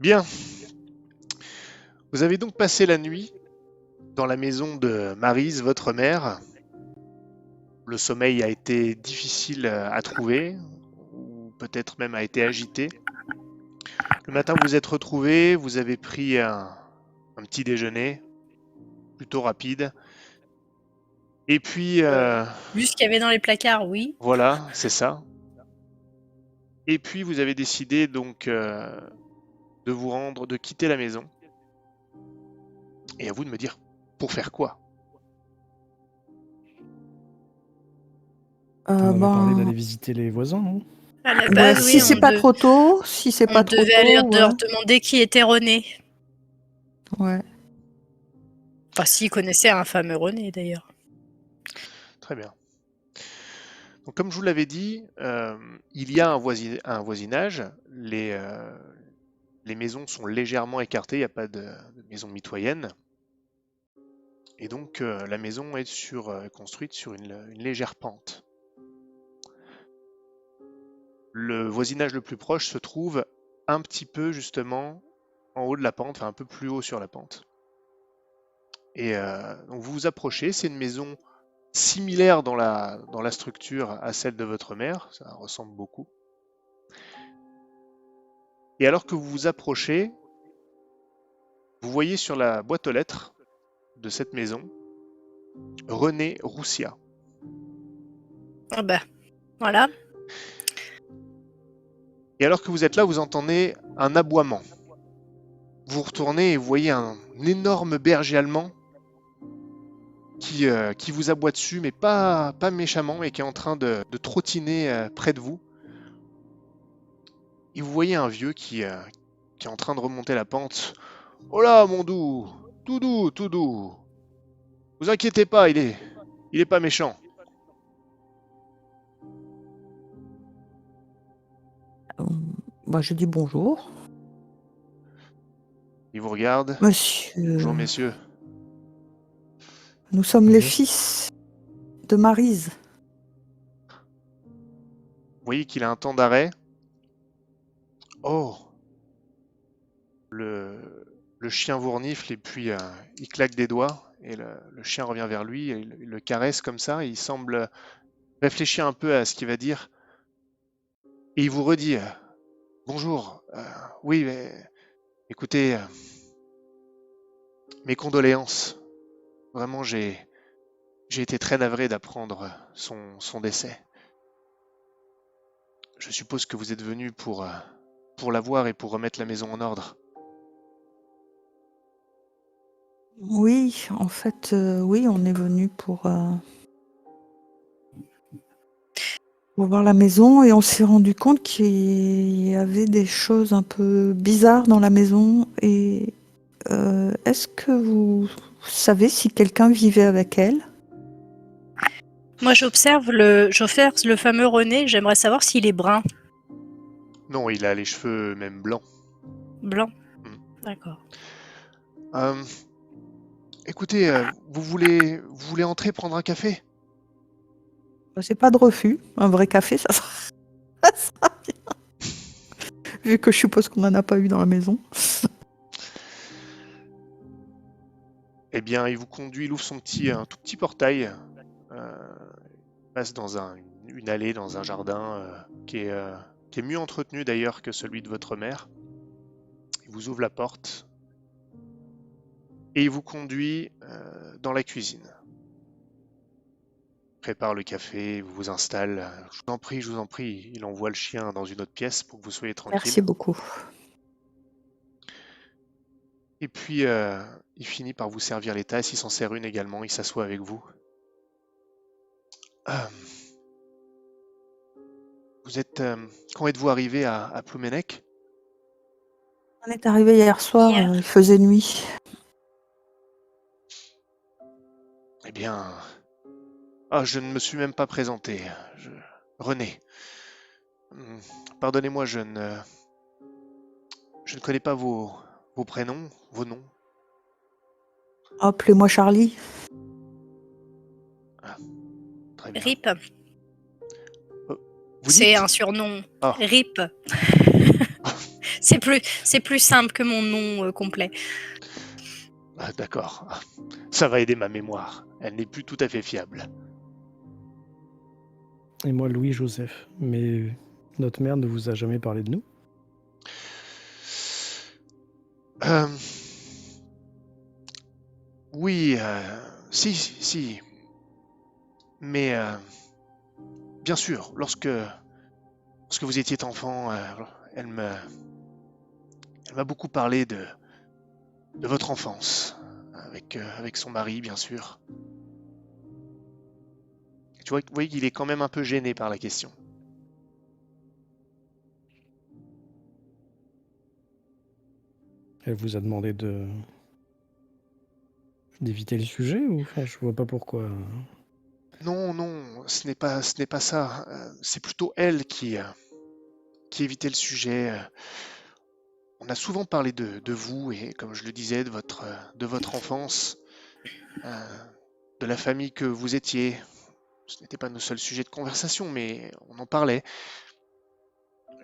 Bien, vous avez donc passé la nuit dans la maison de Maryse, votre mère. Le sommeil a été difficile à trouver, ou peut-être même a été agité. Le matin, vous vous êtes retrouvés, vous avez pris un petit déjeuner plutôt rapide. Et puis, Vu ce qu'il y avait dans les placards, oui. voilà, c'est ça. Et puis, vous avez décidé donc de vous rendre, de quitter la maison. Et à vous de me dire, pour faire quoi? On avait parlé d'aller Ben, visiter les voisins, non? À la ouais, base, si oui, c'est pas trop tôt, on devait aller leur demander qui était René. ouais. Enfin, s'ils connaissaient un fameux René, d'ailleurs. Très bien. Donc, comme je vous l'avais dit, il y a un voisinage. Les maisons sont légèrement écartées, il n'y a pas de maison mitoyenne. Et donc, la maison est construite sur une légère pente. Le voisinage le plus proche se trouve un petit peu justement en haut de la pente, enfin un peu plus haut sur la pente. Et donc vous vous approchez, c'est une maison similaire dans la structure à celle de votre mère, ça ressemble beaucoup. Et alors que vous vous approchez, vous voyez sur la boîte aux lettres de cette maison René Roussia. Ah bah, voilà. Et alors que vous êtes là, vous entendez un aboiement. Vous retournez et vous voyez un énorme berger allemand qui vous aboie dessus, mais pas méchamment, et qui est en train de trottiner près de vous. Et vous voyez un vieux qui est en train de remonter la pente. Oh là, mon doux, tout doux, tout doux. Vous inquiétez pas, il est pas méchant. Bah, je dis bonjour. Il vous regarde. Monsieur, Bonjour, messieurs. nous sommes les Bonjour. fils de Maryse. Vous voyez qu'il a un temps d'arrêt. Oh, le chien vous renifle et puis il claque des doigts et le chien revient vers lui et il le caresse comme ça. Et il semble réfléchir un peu à ce qu'il va dire et il vous redit bonjour. Oui, mais écoutez, mes condoléances. Vraiment, j'ai été très navré d'apprendre son décès. Je suppose que vous êtes venu pour la voir et pour remettre la maison en ordre. Oui, en fait, oui, on est venu pour voir la maison et on s'est rendu compte qu'il y avait des choses un peu bizarres dans la maison. Et est-ce que vous savez si quelqu'un vivait avec elle? Moi, j'observe le fameux René. J'aimerais savoir s'il est brun. Non, il a les cheveux même blancs. Blanc. Hmm. D'accord. Écoutez, vous voulez entrer prendre un café? C'est pas de refus. Un vrai café, ça sera bien. Vu que je suppose qu'on n'en a pas eu dans la maison. Eh bien, il vous conduit, il ouvre un tout petit portail, il passe dans une allée, dans un jardin qui est mieux entretenu d'ailleurs que celui de votre mère. Il vous ouvre la porte et il vous conduit dans la cuisine. Il prépare le café, il vous installe. Je vous en prie, il envoie le chien dans une autre pièce pour que vous soyez tranquille. Merci beaucoup. Et puis, il finit par vous servir les tasses, il s'en sert une également, il s'assoit avec vous. Quand êtes-vous arrivé à Plouménec? On est arrivé hier soir, Hier. il faisait nuit. Eh bien, je ne me suis même pas présenté. René. Pardonnez-moi, je ne connais pas vos prénoms, vos noms. Appelez-moi Charlie. Très bien. Rip. Vous C'est dites un surnom. Ah. Rip. C'est plus simple que mon nom complet. Ah, d'accord. Ça va aider ma mémoire. Elle n'est plus tout à fait fiable. Et moi, Louis-Joseph. Mais notre mère ne vous a jamais parlé de nous? Euh, Oui, si. Mais bien sûr, lorsque vous étiez enfant, elle m'a beaucoup parlé de votre enfance, avec son mari, bien sûr. Vous voyez qu'il est quand même un peu gêné par la question. Elle vous a demandé d'éviter le sujet ou enfin, je vois pas pourquoi. Non, ce n'est pas ça. C'est plutôt elle qui évitait le sujet. On a souvent parlé de vous et, comme je le disais, de votre enfance, de la famille que vous étiez. Ce n'était pas nos seuls sujets de conversation, mais on en parlait.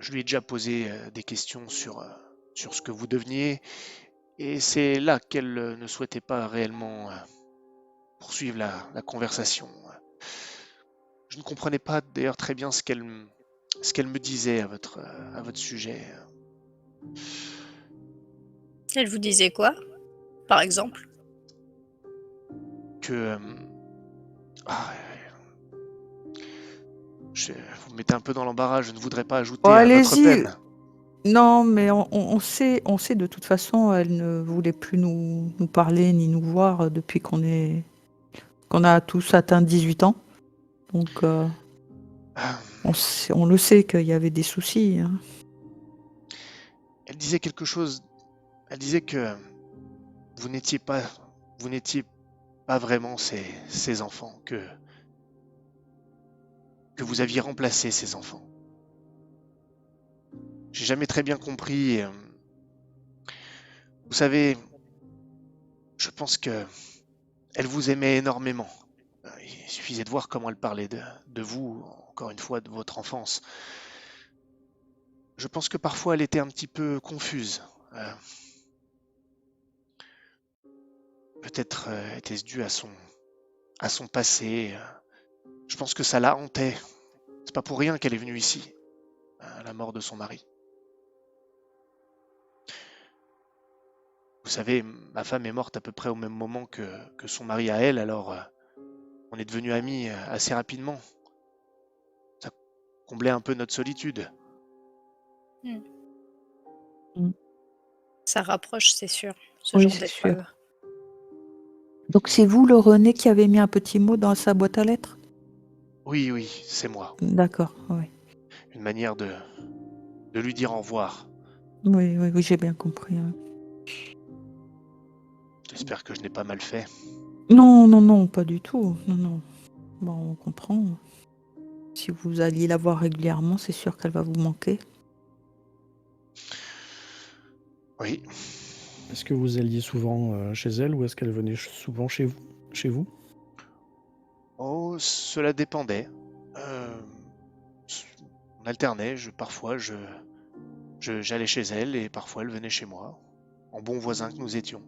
Je lui ai déjà posé des questions sur ce que vous deveniez, et c'est là qu'elle ne souhaitait pas réellement poursuivre la conversation. Je ne comprenais pas d'ailleurs très bien ce qu'elle me disait à votre sujet. Elle vous disait quoi, par exemple? Que ah, vous me mettez un peu dans l'embarras, je ne voudrais pas ajouter Oh, à votre allez-y. peine. Non, mais on sait de toute façon, elle ne voulait plus nous parler ni nous voir depuis qu'on a tous atteint 18 ans. Donc, Ah, on le sait qu'il y avait des soucis, hein. Elle disait quelque chose. Elle disait que vous n'étiez pas vraiment ses enfants, que vous aviez remplacé ses enfants. J'ai jamais très bien compris. Vous savez, je pense que elle vous aimait énormément. Il suffisait de voir comment elle parlait de vous, encore une fois, de votre enfance. Je pense que parfois elle était un petit peu confuse. Peut-être était-ce dû à son passé. Je pense que ça la hantait. C'est pas pour rien qu'elle est venue ici, à la mort de son mari. Vous savez, ma femme est morte à peu près au même moment que son mari à elle, alors on est devenus amis assez rapidement. Ça comblait un peu notre solitude. Ça rapproche, c'est sûr, ce Oui, genre c'est sûr. d'épreuve. Donc c'est vous, le René, qui avez mis un petit mot dans sa boîte à lettres? Oui, c'est moi. D'accord, oui. Une manière de lui dire au revoir. Oui, j'ai bien compris, hein. J'espère que je n'ai pas mal fait. Non, pas du tout. Non. Bon, on comprend. Si vous alliez la voir régulièrement, c'est sûr qu'elle va vous manquer. Oui, Est-ce que vous alliez souvent chez elle ou est-ce qu'elle venait souvent chez vous? oh, cela dépendait. On alternait. Parfois, j'allais chez elle et parfois elle venait chez moi, en bons voisins que nous étions.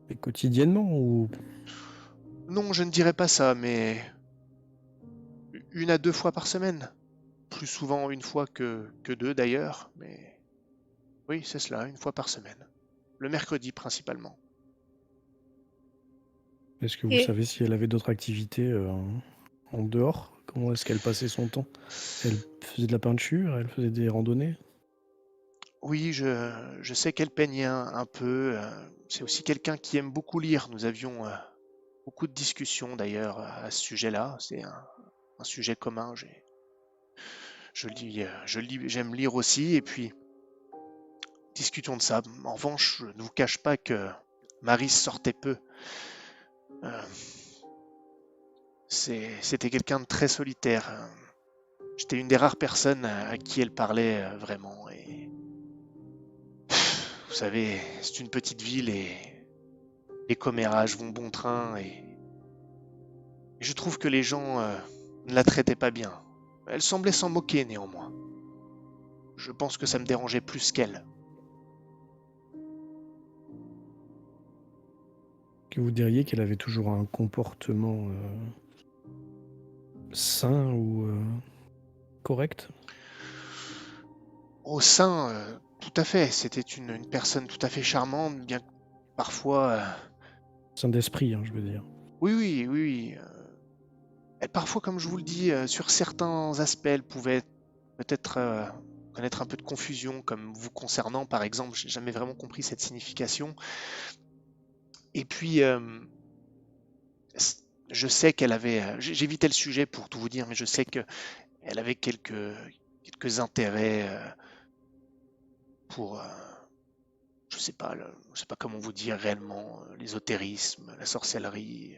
Et quotidiennement ou Non, je ne dirais pas ça, mais 1 à 2 fois par semaine. Plus souvent 1 fois que 2 d'ailleurs, mais oui, c'est cela, 1 fois par semaine. Le mercredi principalement. est-ce que vous Et savez si elle avait d'autres activités en dehors? Comment est-ce qu'elle passait son temps? Elle faisait de la peinture? Elle faisait des randonnées? Oui, je sais qu'elle peignait un peu. C'est aussi quelqu'un qui aime beaucoup lire. Nous avions beaucoup de discussions d'ailleurs à ce sujet-là. C'est un sujet commun. J'aime lire aussi. Et puis, discutons de ça. En revanche, je ne vous cache pas que Marie sortait peu. Euh, C'était quelqu'un de très solitaire. J'étais une des rares personnes à qui elle parlait vraiment. Et vous savez, c'est une petite ville et les commérages vont bon train. Et je trouve que les gens ne la traitaient pas bien. Elle semblait s'en moquer néanmoins. je pense que ça me dérangeait plus qu'elle. Que vous diriez qu'elle avait toujours un comportement sain ou correct? Au sein, tout à fait, c'était une personne tout à fait charmante, bien que parfois... Sain d'esprit, hein, je veux dire. oui, oui, oui, oui. Elle, parfois, comme je vous le dis, sur certains aspects, elle pouvait peut-être connaître un peu de confusion, comme vous concernant, par exemple. J'ai jamais vraiment compris cette signification. Et puis, je sais qu'elle avait... j'évitais le sujet pour tout vous dire, mais je sais qu'elle avait quelques intérêts pour... je sais pas comment vous dire réellement, l'ésotérisme, la sorcellerie.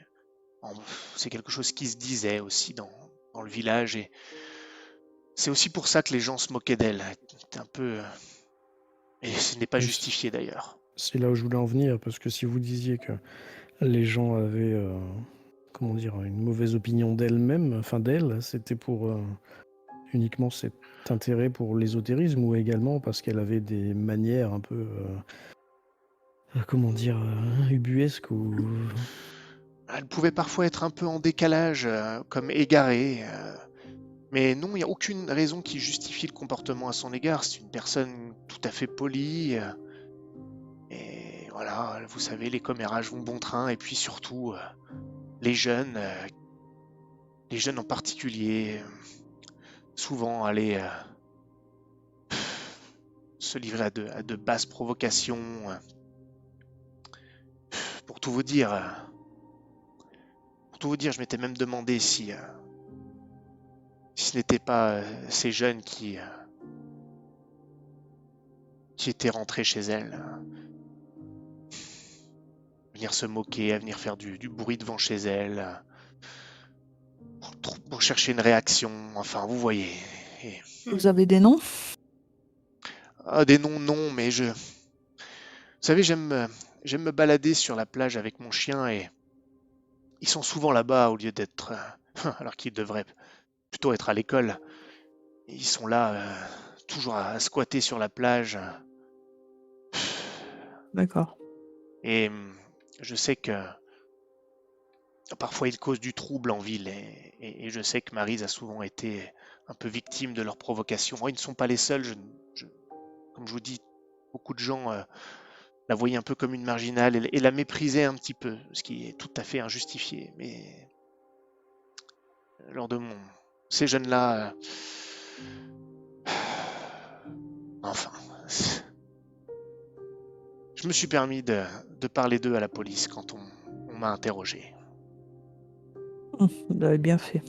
C'est quelque chose qui se disait aussi dans le village, et c'est aussi pour ça que les gens se moquaient d'elle. C'était un peu... et ce n'est pas Oui, justifié d'ailleurs. c'est là où je voulais en venir, parce que si vous disiez que les gens avaient, comment dire, une mauvaise opinion d'elle-même, enfin d'elle, c'était pour uniquement cet intérêt pour l'ésotérisme ou également parce qu'elle avait des manières un peu, comment dire, ubuesques ou... Elle pouvait parfois être un peu en décalage, comme égarée. Mais non, il n'y a aucune raison qui justifie le comportement à son égard. C'est une personne tout à fait polie. Et voilà, vous savez, les commérages vont bon train. Et puis surtout, les jeunes en particulier, souvent allaient se livrer à de basses provocations. Pour tout vous dire, je m'étais même demandé si ce n'était pas ces jeunes qui étaient rentrés chez elle, venir se moquer, à venir faire du bruit devant chez elle, pour chercher une réaction. Enfin, vous voyez. Et- Vous avez des noms? des noms, non, mais vous savez, j'aime me balader sur la plage avec mon chien, et ils sont souvent là-bas au lieu d'être, alors qu'ils devraient plutôt être à l'école. Ils sont là, toujours à squatter sur la plage. D'accord. Et je sais que parfois ils causent du trouble en ville, et je sais que Maryse a souvent été un peu victime de leurs provocations. Ils ne sont pas les seuls. Comme je vous dis, beaucoup de gens la voyaient un peu comme une marginale, et la méprisaient un petit peu, ce qui est tout à fait injustifié. Mais lors de ces jeunes-là, enfin, je me suis permis de parler d'eux à la police quand on m'a interrogé. Vous avez bien fait.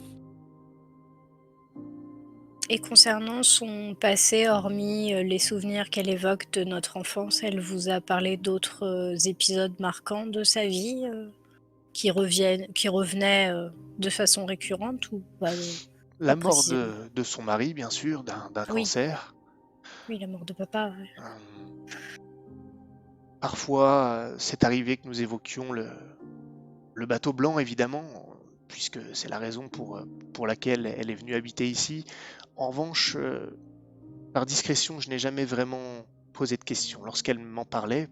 Et concernant son passé, hormis les souvenirs qu'elle évoque de notre enfance, elle vous a parlé d'autres épisodes marquants de sa vie qui revenaient de façon récurrente ou pas, La pas mort précisément? de son mari, bien sûr, d'un Oui, cancer. oui, la mort de papa. Ouais. Euh, Parfois, c'est arrivé que nous évoquions le bateau blanc, évidemment, puisque c'est la raison pour laquelle elle est venue habiter ici. En revanche, par discrétion, je n'ai jamais vraiment posé de questions. Lorsqu'elle m'en parlait,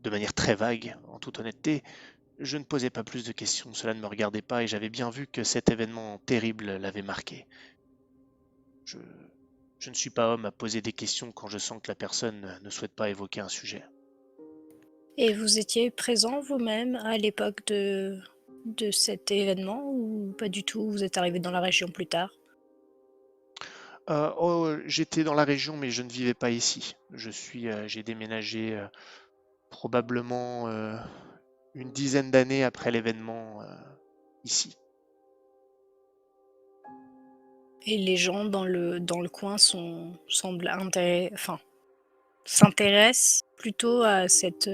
de manière très vague, en toute honnêteté, je ne posais pas plus de questions. Cela ne me regardait pas, et j'avais bien vu que cet événement terrible l'avait marqué. Je, je ne suis pas homme à poser des questions quand je sens que la personne ne souhaite pas évoquer un sujet. Et vous étiez présent vous-même à l'époque de cet événement ou pas du tout? Vous êtes arrivé dans la région plus tard? J'étais dans la région, mais je ne vivais pas ici. J'ai déménagé probablement une dizaine d'années après l'événement ici. Et les gens dans le coin semblent s'intéressent plutôt à à cet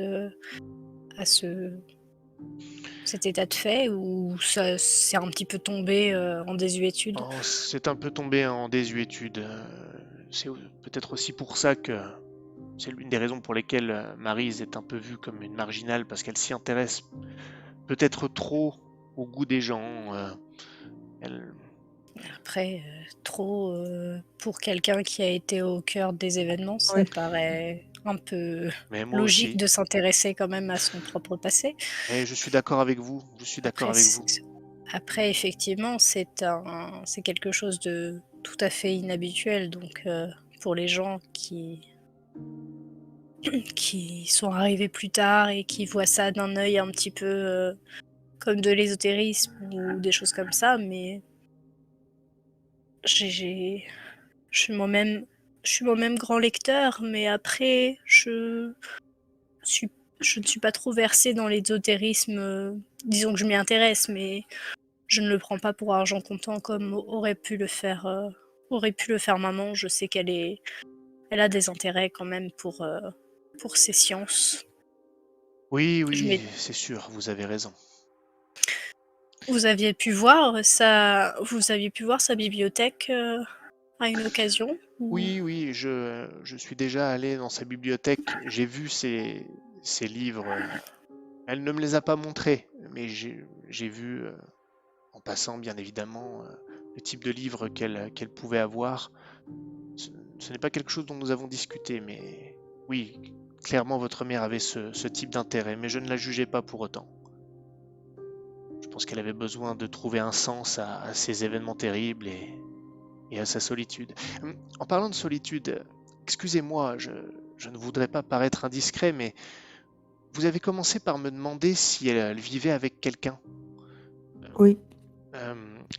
état de fait ou ça c'est un petit peu tombé en désuétude? Oh, c'est un peu tombé en désuétude. C'est peut-être aussi pour ça que c'est l'une des raisons pour lesquelles Maryse est un peu vue comme une marginale, parce qu'elle s'y intéresse peut-être trop au goût des gens. Elle, Après, trop, pour quelqu'un qui a été au cœur des événements, ça Oui. paraît un peu Mais moi logique aussi. de s'intéresser quand même à son propre passé. Et je suis d'accord avec vous. Je suis d'accord Après avec c vous. Après effectivement, c'est quelque chose de tout à fait inhabituel donc pour les gens qui sont arrivés plus tard et qui voient ça d'un œil un petit peu, comme de l'ésotérisme ou des choses comme ça, mais j'ai je suis moi-même grand lecteur, mais après suis je ne suis pas trop versée dans l'ésotérisme, disons que je m'y intéresse, mais je ne le prends pas pour argent comptant comme aurait pu le faire maman. Je sais elle a des intérêts quand même pour ces sciences. Oui, Je oui, m'é c'est sûr, vous avez raison. Vous aviez pu voir sa bibliothèque, à une occasion? Ou Oui, oui, je suis déjà allé dans sa bibliothèque. J'ai vu ses livres. Elle ne me les a pas montrés, mais j'ai vu, en passant, bien évidemment, le type de livre qu'elle pouvait avoir. Ce, ce n'est pas quelque chose dont nous avons discuté, mais oui, clairement, votre mère avait ce type d'intérêt, mais je ne la jugeais pas pour autant. Je pense qu'elle avait besoin de trouver un sens à ces événements terribles et à sa solitude. En parlant de solitude, excusez-moi, je ne voudrais pas paraître indiscret, mais vous avez commencé par me demander si elle vivait avec quelqu'un. Oui.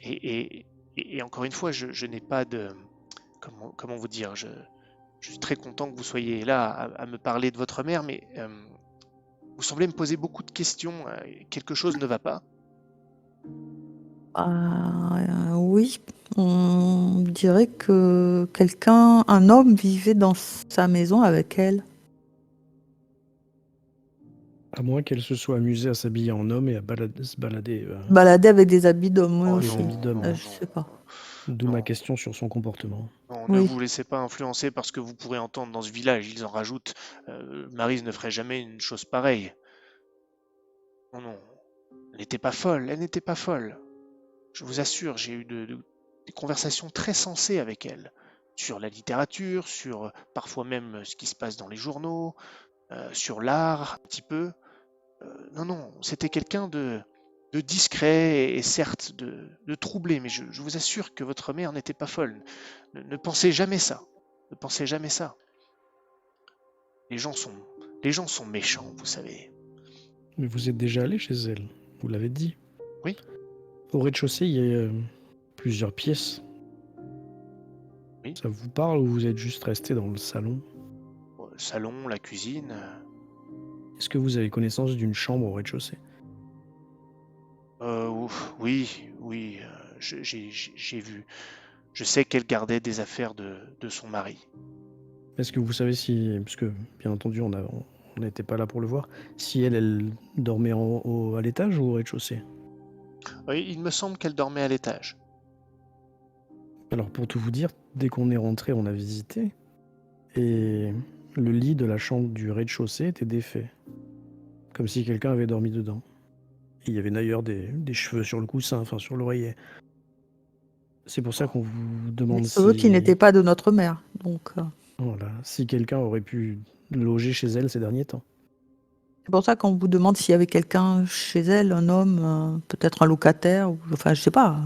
Et encore une fois, je n'ai pas de... Comment vous dire, je suis très content que vous soyez là à me parler de votre mère, mais vous semblez me poser beaucoup de questions. Quelque chose ne va pas. Oui, on dirait que un homme vivait dans sa maison avec elle. À moins qu'elle se soit amusée à s'habiller en homme et à se balader. Balader avec des habits d'homme, oui Oh Des aussi. habits non, d'homme, non, ouais. Je sais pas. D'où ma non, question sur son comportement. non, ne Oui. vous laissez pas influencer par ce que vous pourrez entendre dans ce village. Ils en rajoutent. Maryse ne ferait jamais une chose pareille. Non, non, elle n'était pas folle, elle n'était pas folle. Je vous assure, j'ai eu des conversations très sensées avec elle, sur la littérature, sur parfois même ce qui se passe dans les journaux, sur l'art, un petit peu. Non, non, c'était quelqu'un de discret et certes de troublé, mais je vous assure que votre mère n'était pas folle. Ne pensez jamais ça. Ne pensez jamais ça. Les gens sont, les gens sont méchants, vous savez. Mais vous êtes déjà allé chez elle, vous l'avez dit. Oui. Au rez-de-chaussée, il y a plusieurs pièces. Oui. Ça vous parle ou vous êtes juste resté dans le salon? Le salon, la cuisine. Est-ce que vous avez connaissance d'une chambre au rez-de-chaussée? Oui, oui, j'ai vu. Je sais qu'elle gardait des affaires de son mari. Est-ce que vous savez si, parce que bien entendu on n'était pas là pour le voir, si elle dormait à l'étage ou au rez-de-chaussée? Oui, il me semble qu'elle dormait à l'étage. Alors pour tout vous dire, dès qu'on est rentré, on a visité et le lit de la chambre du rez-de-chaussée était défait, comme si quelqu'un avait dormi dedans. Et il y avait d'ailleurs des cheveux sur le coussin, enfin sur l'oreiller. C'est pour ça qu'on vous Des demande cheveux qui n'étaient si, pas de notre mère. Donc, voilà, si quelqu'un aurait pu loger chez elle ces derniers temps. c'est pour ça qu'on vous demande s'il y avait quelqu'un chez elle, un homme, peut-être un locataire, ou, enfin, je sais pas.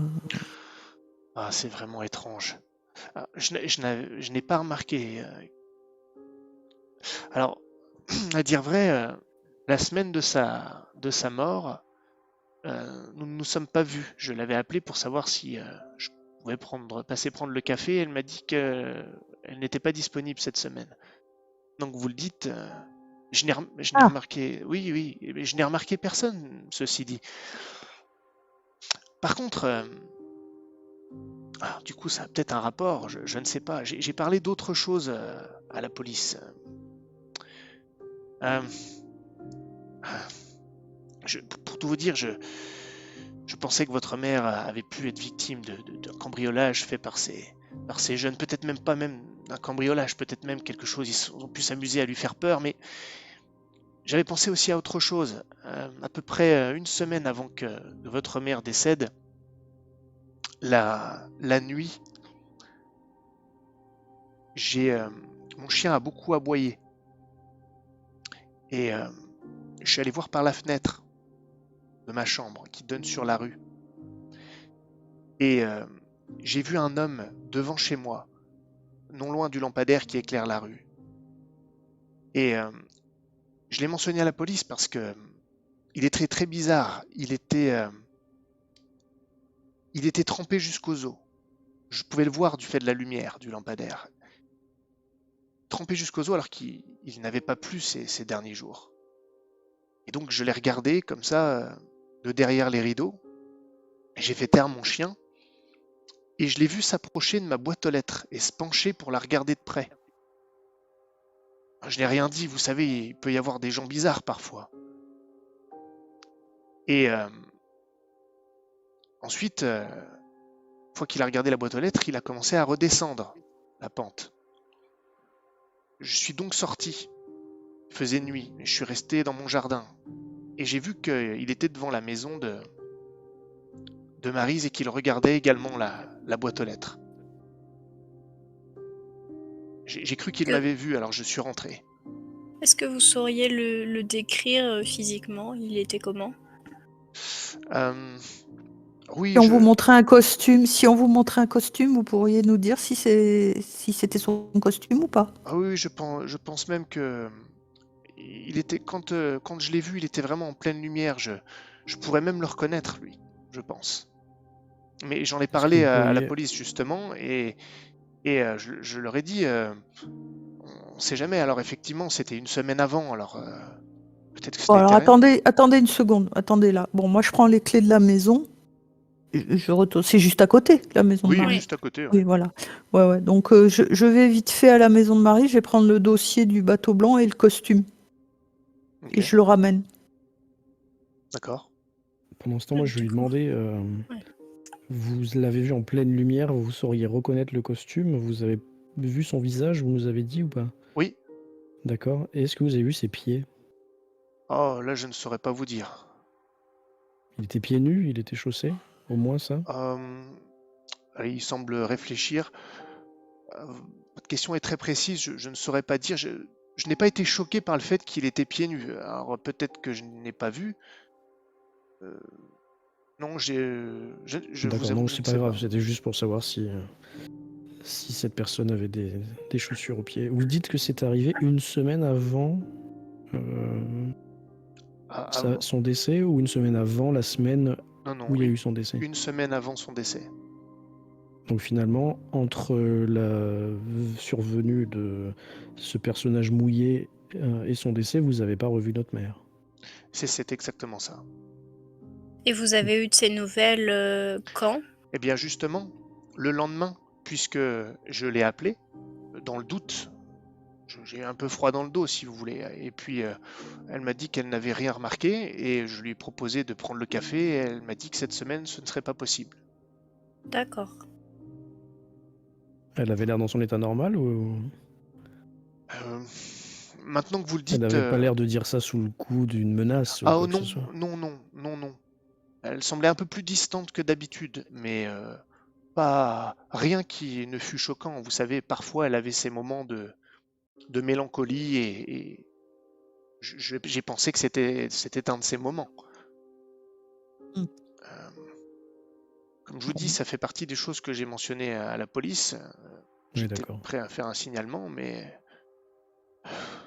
Ah, c'est vraiment étrange. Ah, je n'ai pas remarqué. Alors, à dire vrai, la semaine de sa mort, nous ne nous sommes pas vus. Je l'avais appelée pour savoir si je pouvais passer prendre le café. Elle m'a dit qu'elle n'était pas disponible cette semaine. Donc vous le dites, je n'ai Ah, remarqué, oui, oui, mais je n'ai remarqué personne, ceci dit. Par contre, alors, du coup, ça a peut-être un rapport, je ne sais pas. J'ai parlé d'autre chose à la police. Euh, pour tout vous dire, je pensais que votre mère avait pu être victime d'un cambriolage fait par ces jeunes. Peut-être même pas même d'un cambriolage, peut-être même quelque chose. Ils ont pu s'amuser à lui faire peur, mais j'avais pensé aussi à autre chose. À peu près une semaine avant que votre mère décède, la nuit, mon chien a beaucoup aboyé. Et je suis allé voir par la fenêtre de ma chambre qui donne sur la rue. Et j'ai vu un homme devant chez moi, non loin du lampadaire qui éclaire la rue. Et je l'ai mentionné à la police parce que il est très très bizarre. Il était trempé jusqu'aux os. Je pouvais le voir du fait de la lumière du lampadaire. Trempé jusqu'aux os alors qu'il n'avait pas plu ces derniers jours. Et donc je l'ai regardé comme ça, de derrière les rideaux. J'ai fait taire mon chien. Et je l'ai vu s'approcher de ma boîte aux lettres et se pencher pour la regarder de près. Je n'ai rien dit, vous savez, il peut y avoir des gens bizarres parfois. Et ensuite, une fois qu'il a regardé la boîte aux lettres, il a commencé à redescendre la pente. Je suis donc sorti. Il faisait nuit, et je suis resté dans mon jardin. Et j'ai vu qu'il était devant la maison de Maryse et qu'il regardait également la boîte aux lettres. J'ai cru qu'il m'avait vu, alors je suis rentré. Est-ce que vous sauriez le décrire physiquement? Il était comment? Oui, Si on vous montrait un costume, vous pourriez nous dire si c'était son costume ou pas? Ah oui, je pense même que il était quand je l'ai vu, il était vraiment en pleine lumière. Je pourrais même le reconnaître, lui, je pense. Mais j'en ai parlé à la police justement, et je leur ai dit, on ne sait jamais. Alors effectivement, c'était une semaine avant, alors peut-être que Bon, c'était alors rien. attendez une seconde, attendez là. Bon, moi je prends les clés de la maison. Je retourne. C'est juste à côté, la maison de Oui, Marie. juste à côté. Ouais. Oui, voilà. Ouais. Donc je vais vite fait à la maison de Marie. Je vais prendre le dossier du bateau blanc et le costume Ok, et je le ramène. d'accord. Pendant ce temps, moi, je vais lui demander, Ouais. vous l'avez vu en pleine lumière, vous sauriez reconnaître le costume, vous avez vu son visage, vous nous avez dit ou pas? Oui. D'accord. Et est-ce que vous avez vu ses pieds? Oh, là, je ne saurais pas vous dire. Il était pieds nus, il était chaussé, au moins ça? Il semble réfléchir. Votre question est très précise, je ne saurais pas dire. Je n'ai pas été choqué par le fait qu'il était pieds nus. Alors peut-être que je n'ai pas vu. Non, je vous D'accord, avoue non, que je c'est ne pas sais grave, pas. c'était juste pour savoir si cette personne avait des chaussures aux pieds. Vous dites que c'est arrivé une semaine avant son décès ou une semaine avant la semaine Non, où il y a eu son décès? une semaine avant son décès. Donc finalement, entre la survenue de ce personnage mouillé et son décès, vous n'avez pas revu notre mère. C'est exactement ça. Et vous avez eu de ces nouvelles quand? Eh bien justement, le lendemain, puisque je l'ai appelée, dans le doute, j'ai eu un peu froid dans le dos si vous voulez, et puis elle m'a dit qu'elle n'avait rien remarqué, et je lui ai proposé de prendre le café, et elle m'a dit que cette semaine ce ne serait pas possible. D'accord. Elle avait l'air dans son état normal ou Maintenant que vous le elle dites... n'avait pas l'air de dire ça sous le coup d'une menace ou Ah quoi que non, ce soit? non. Elle semblait un peu plus distante que d'habitude, mais pas rien qui ne fut choquant. Vous savez, parfois elle avait ces moments de mélancolie, et j'ai pensé que c'était un de ces moments. Mm. Comme je vous dis, ça fait partie des choses que j'ai mentionnées à la police. Oui, J'étais d'accord. prêt à faire un signalement, mais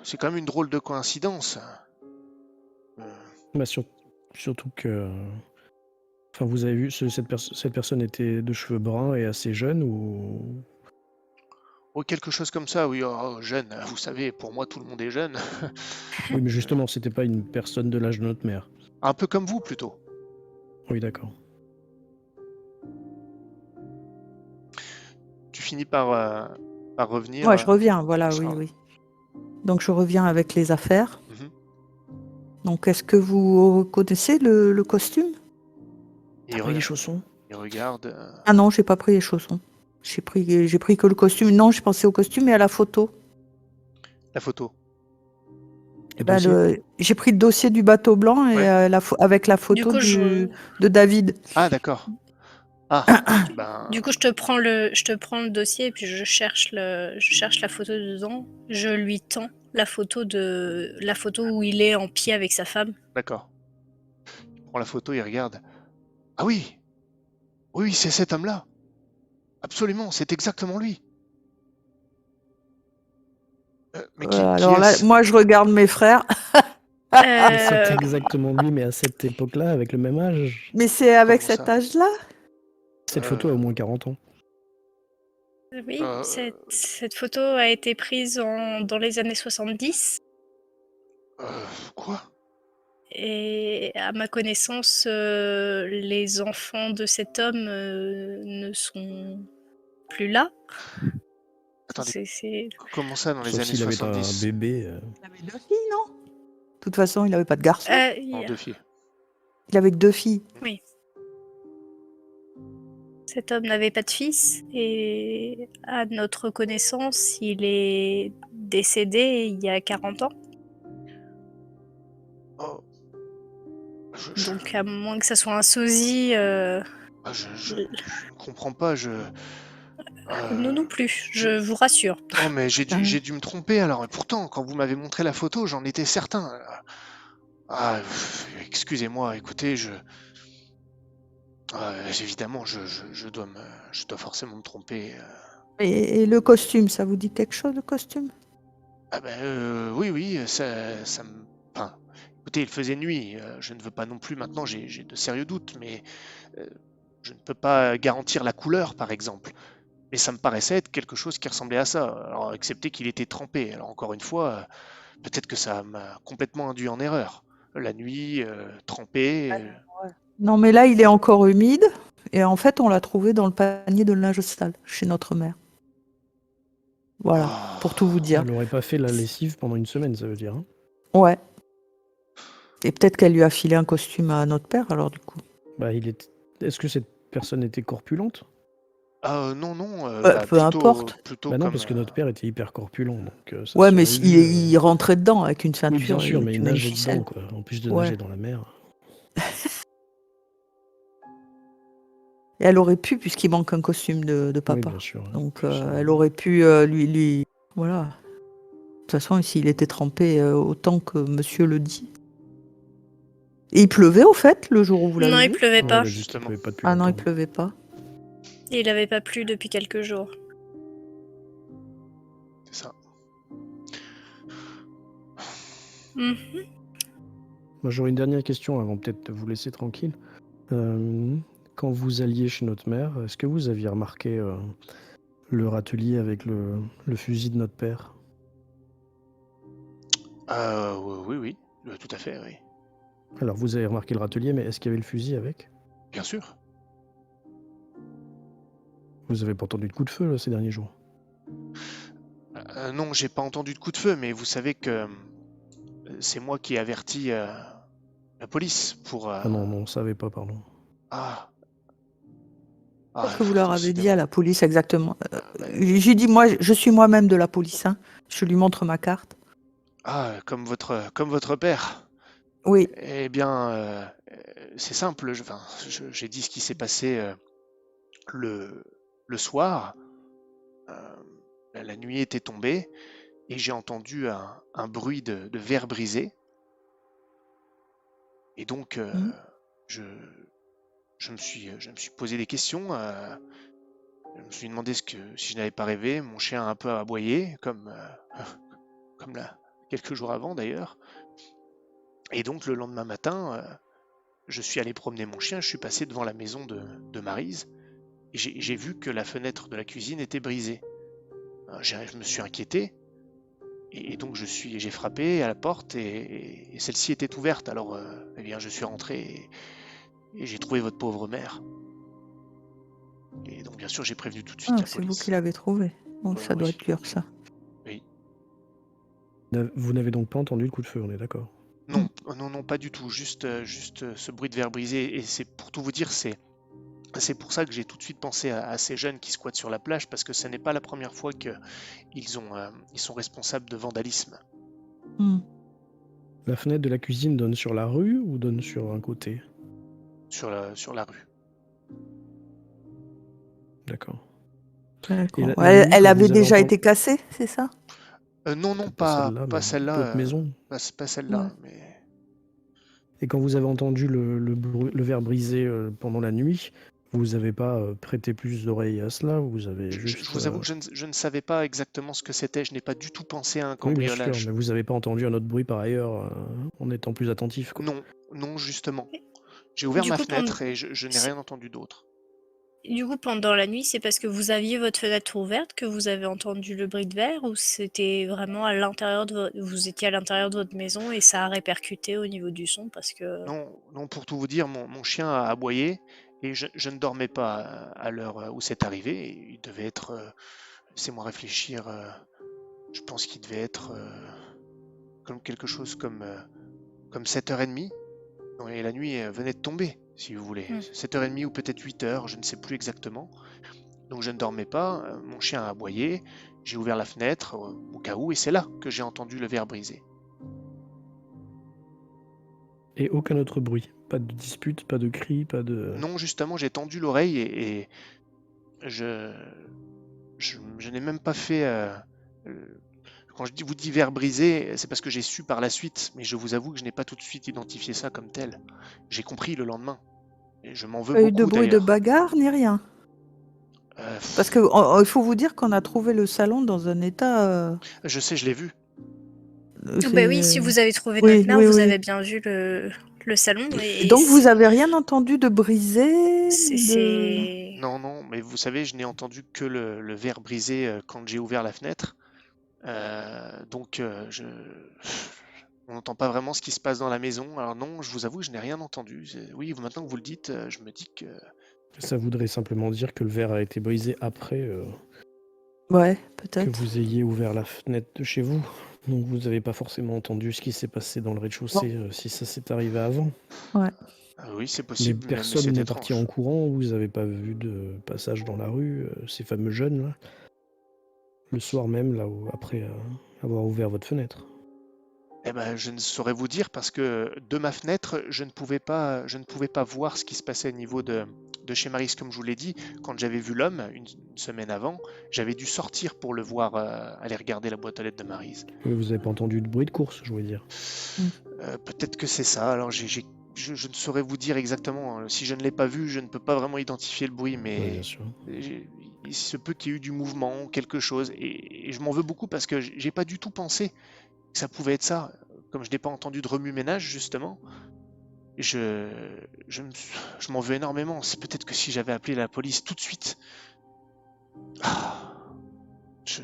c'est quand même une drôle de coïncidence. Bah, surtout que... Enfin, vous avez vu, cette personne était de cheveux bruns et assez jeune ou... Oh, quelque chose comme ça, oui. Oh, jeune, vous savez, pour moi tout le monde est jeune. Oui, mais justement, c'était pas une personne de l'âge de notre mère. Un peu comme vous plutôt. Oui, d'accord. Tu finis par revenir. Ouais, je reviens, voilà, Charles. oui. Donc je reviens avec les affaires. Mhm. Donc est-ce que vous reconnaissez le costume? Et T'as pris les chaussons? il regarde. Ah non, j'ai pas pris les chaussons. J'ai pris que le costume. Non, je pensais au costume et à la photo. La photo. Et dossier? J'ai pris le dossier du bateau blanc et Ouais. avec la photo coup, de David. Ah, d'accord. Ah, ben, Du coup, je te prends le dossier et puis je cherche la photo dedans. Je lui tends la photo où il est en pied avec sa femme. d'accord. Il prend la photo, il regarde. Ah oui, oui, oui, c'est cet homme-là. Absolument, c'est exactement lui. Mais qui Alors là, est-ce? moi, je regarde mes frères. Mais c'est Euh, exactement lui, mais à cette époque-là, avec le même âge. Mais c'est avec Comment cet ça? âge-là? Cette photo Euh, a au moins 40 ans. oui, euh, cette photo a été prise dans les années 70 quoi? et à ma connaissance, les enfants de cet homme ne sont plus là. Attendez, C'est... comment ça dans les Sauf années s'il avait un 70? bébé. Il avait 2 filles, non? De toute façon, il n'avait pas de garçon. En deux filles. Il avait que 2 filles. Oui. Cet homme n'avait pas de fils et à notre connaissance, il est décédé il y a 40 ans. Oh, je, Donc à moins que ça soit un sosie, je ne comprends pas. nous non plus, je vous rassure. Oh, mais Ah. j'ai dû me tromper alors. Et pourtant, quand vous m'avez montré la photo, j'en étais certain. Ah, excusez-moi. Écoutez, évidemment, je dois forcément me tromper. Et le costume, ça vous dit quelque chose, le costume? Ah ben oui, oui, ça me... Enfin, écoutez, il faisait nuit. Je ne veux pas non plus maintenant. J'ai de sérieux doutes, mais euh, je ne peux pas garantir la couleur, par exemple. Mais ça me paraissait être quelque chose qui ressemblait à ça. Alors, excepté qu'il était trempé. Alors encore une fois, peut-être que ça m'a complètement induit en erreur. La nuit, trempé. Non, mais là, il est encore humide. Et en fait, on l'a trouvé dans le panier de linge sale, chez notre mère. Voilà, pour tout vous dire. Elle n'aurait pas fait la lessive pendant une semaine, ça veut dire. Hein. Ouais. Et peut-être qu'elle lui a filé un costume à notre père, alors du coup. Bah, est-ce que cette personne était corpulente? Ah non, non, Peu importe. plutôt Bah non, comme... parce que notre père était hyper corpulent, donc ça Ouais, se mais serait il, vu. il rentrait dedans avec une Oui, ceinture bien sûr, et mais tu il mets une nageait ficelle. dedans, quoi. En plus de Ouais. nager dans la mer. Et elle aurait pu, puisqu'il manque un costume de Oui, papa. bien sûr. Donc, Bien sûr. elle aurait pu lui... Voilà. De toute façon, s'il était trempé autant que monsieur le dit. Et il pleuvait, au fait, le jour où vous l'avez Non, il vu? pleuvait Ouais, pas. elle a dit qu'il Justement. pleuvait pas depuis Ah non, il longtemps. pleuvait pas. Il n'avait pas plu depuis quelques jours. C'est ça. Mhm. Moi, j'aurais une dernière question avant peut-être de vous laisser tranquille. Quand vous alliez chez notre mère, est-ce que vous aviez remarqué le râtelier avec le fusil de notre père? Oui, oui, tout à fait, oui. Alors, vous avez remarqué le râtelier, mais est-ce qu'il y avait le fusil avec? Bien sûr. Vous avez pas entendu de coup de feu là, ces derniers jours? Non, j'ai pas entendu de coup de feu, mais vous savez que c'est moi qui ai averti la police pour... Ah non, on savait pas, pardon. Ah, Qu'est-ce que vous leur avez dit décidément. à la police exactement? Bah, J'ai dit, moi, je suis moi-même de la police. Hein. Je lui montre ma carte. comme votre père. Oui. Eh bien, c'est simple. J'ai dit ce qui s'est passé le, le soir. Euh, la nuit était tombée et j'ai entendu un bruit de verre brisé. Et donc, Mhm. je, je me suis posé des questions. Je me suis demandé si je n'avais pas rêvé. Mon chien a un peu aboyé, comme là, quelques jours avant d'ailleurs. Et donc, le lendemain matin, je suis allé promener mon chien. Je suis passé devant la maison de Maryse. Et j'ai vu que la fenêtre de la cuisine était brisée. Je me suis inquiété. Et donc, j'ai frappé à la porte et celle-ci était ouverte. Alors, eh bien, je suis rentré et j'ai trouvé votre pauvre mère. Et donc, bien sûr, j'ai prévenu tout de suite Ah, la c'est vous police. qui l'avez trouvé. Donc, ça doit Oui, être dur, ça. oui. Vous n'avez donc pas entendu le coup de feu, on est d'accord? Non, non, non, pas du tout. Juste ce bruit de verre brisé. Et c'est pour tout vous dire, c'est pour ça que j'ai tout de suite pensé à ces jeunes qui squattent sur la plage, parce que ce n'est pas la première fois qu'ils sont responsables de vandalisme. Hmm. La fenêtre de la cuisine donne sur la rue ou donne sur un côté? Sur la rue. D'accord. D'accord. la Elle, nuit, elle quand avait vous avez déjà entendu... été cassée, c'est ça? Non, non, Peut-être pas celle-là, pas mais celle-là, d'autres maisons. pas Ouais. celle-là, mais Et quand vous avez entendu le verre brisé pendant la nuit, vous n'avez pas prêté plus d'oreilles à cela, vous avez je juste... vous avoue que je ne savais pas exactement ce que c'était. Je n'ai pas du tout pensé à un Oui, bien sûr, cambriolage. mais vous n'avez pas entendu un autre bruit par ailleurs en étant plus attentif, quoi. Non, non, justement. Et J'ai ouvert Du ma coup, fenêtre et je n'ai c'est- rien entendu d'autre. pendant la nuit, c'est parce que vous aviez votre fenêtre ouverte que vous avez entendu le bruit de verre, ou c'était vraiment à l'intérieur de vous étiez à l'intérieur de votre maison et ça a répercuté au niveau du son parce que... Non, non, pour tout vous dire, mon chien a aboyé et je ne dormais pas à l'heure où c'est arrivé. Et il devait être, laissez-moi réfléchir, je pense qu'il devait être comme quelque chose comme 7h30. Et la nuit venait de tomber, si vous voulez. Hmm. 7h30 ou peut-être 8h, je ne sais plus exactement. Donc je ne dormais pas, mon chien a aboyé, j'ai ouvert la fenêtre au cas où, et c'est là que j'ai entendu le verre brisé. Et aucun autre bruit. Pas de dispute, pas de cris, pas de... Non, justement, j'ai tendu l'oreille et je, je n'ai même pas fait... quand vous dis verre brisé, c'est parce que j'ai su par la suite, mais je vous avoue que je n'ai pas tout de suite identifié ça comme tel. J'ai compris le lendemain, et je m'en veux Pas eu de beaucoup bruit de d'ailleurs. bagarre ni rien. Parce que il faut vous dire qu'on a trouvé le salon dans un état. Je sais, je l'ai vu. Ben oui, si C'est- vous avez trouvé Oui, notre mère, oui, vous oui. avez bien vu le salon Et et donc vous avez rien entendu de brisé, de... c'est... Non, non, mais vous savez, je n'ai entendu que le verre brisé quand j'ai ouvert la fenêtre. Donc, on n'entend pas vraiment ce qui se passe dans la maison. Alors non, je vous avoue que je n'ai rien entendu. Oui, maintenant que vous le dites, je me dis que... Ça voudrait simplement dire que le verre a été brisé après Ouais, que peut-être. vous ayez ouvert la fenêtre de chez vous. Donc vous n'avez pas forcément entendu ce qui s'est passé dans le rez-de-chaussée si ça s'est arrivé avant. Ouais. Oui, c'est Mais possible, mais personne c'est n'est parti en étrange. courant, vous n'avez pas vu de passage dans la rue, ces fameux jeunes là, le soir même, là, après avoir ouvert votre fenêtre. Eh ben, je ne saurais vous dire parce que de ma fenêtre, je ne pouvais pas voir ce qui se passait au niveau de chez Maris, comme je vous l'ai dit. Quand j'avais vu l'homme une semaine avant, j'avais dû sortir pour le voir aller regarder la boîte aux lettres de Maryse. Oui, vous n'avez pas entendu de bruit de course, je voulais dire. Peut-être que c'est ça. Alors, je ne saurais vous dire exactement. Si je ne l'ai pas vu, je ne peux pas vraiment identifier le bruit, Oui, bien mais sûr. il se peut qu'il y ait eu du mouvement, quelque chose. Et je m'en veux beaucoup parce que j'ai pas du tout pensé que ça pouvait être ça. Comme je n'ai pas entendu de remue-ménage, justement, je, je m'en veux énormément. C'est peut-être que si j'avais appelé la police tout de suite, ah, je,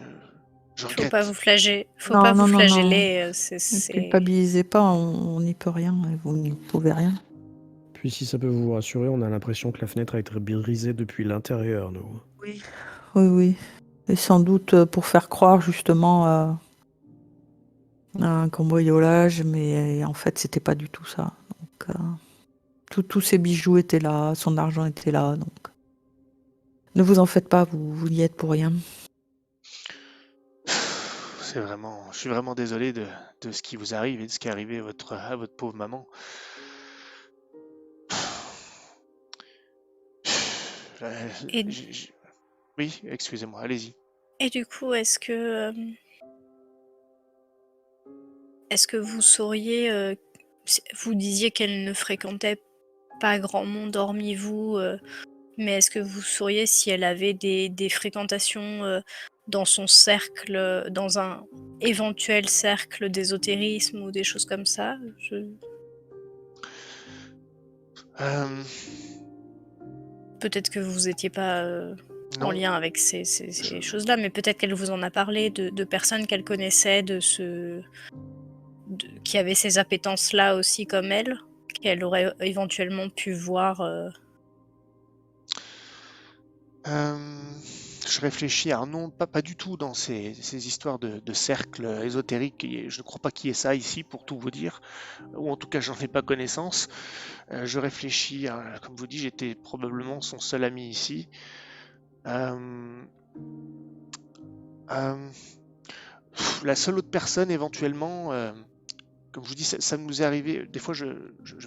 je Faut pas vous regrette. flageller, faut pas Non, vous non, non, non. flageller, Ne c'est... culpabilisez pas, on n'y peut rien, et vous n'y pouvez rien. Puis si ça peut vous rassurer, on a l'impression que la fenêtre a été brisée depuis l'intérieur, nous. Oui. Oui, oui. Et sans doute pour faire croire justement à un cambriolage, mais en fait, c'était pas du tout ça. Donc, tous ses bijoux étaient là, son argent était là, donc ne vous en faites pas, vous y êtes pour rien. Je suis vraiment désolé de ce qui vous arrive et de ce qui est arrivé à votre pauvre maman. Et, Oui, excusez-moi, allez-y. et du coup, est-ce que vous sauriez, vous disiez qu'elle ne fréquentait pas grand monde hormis vous, mais est-ce que vous sauriez si elle avait des fréquentations dans son cercle, dans un éventuel cercle d'ésotérisme ou des choses comme ça? Euh, Peut-être que vous n'étiez pas en non, lien avec ces choses-là, mais peut-être qu'elle vous en a parlé de personnes qu'elle connaissait, qui avaient ces appétences-là aussi comme elle, qu'elle aurait éventuellement pu voir. je réfléchis. Alors non, pas du tout dans ces histoires de cercles ésotériques. Je ne crois pas qu'il y ait ça ici, pour tout vous dire. Ou en tout cas, j'en ai pas connaissance. Je réfléchis. Comme vous dites, j'étais probablement son seul ami ici. Euh, euh, la seule autre personne éventuellement, comme je vous dis, ça nous est arrivé. Des fois, je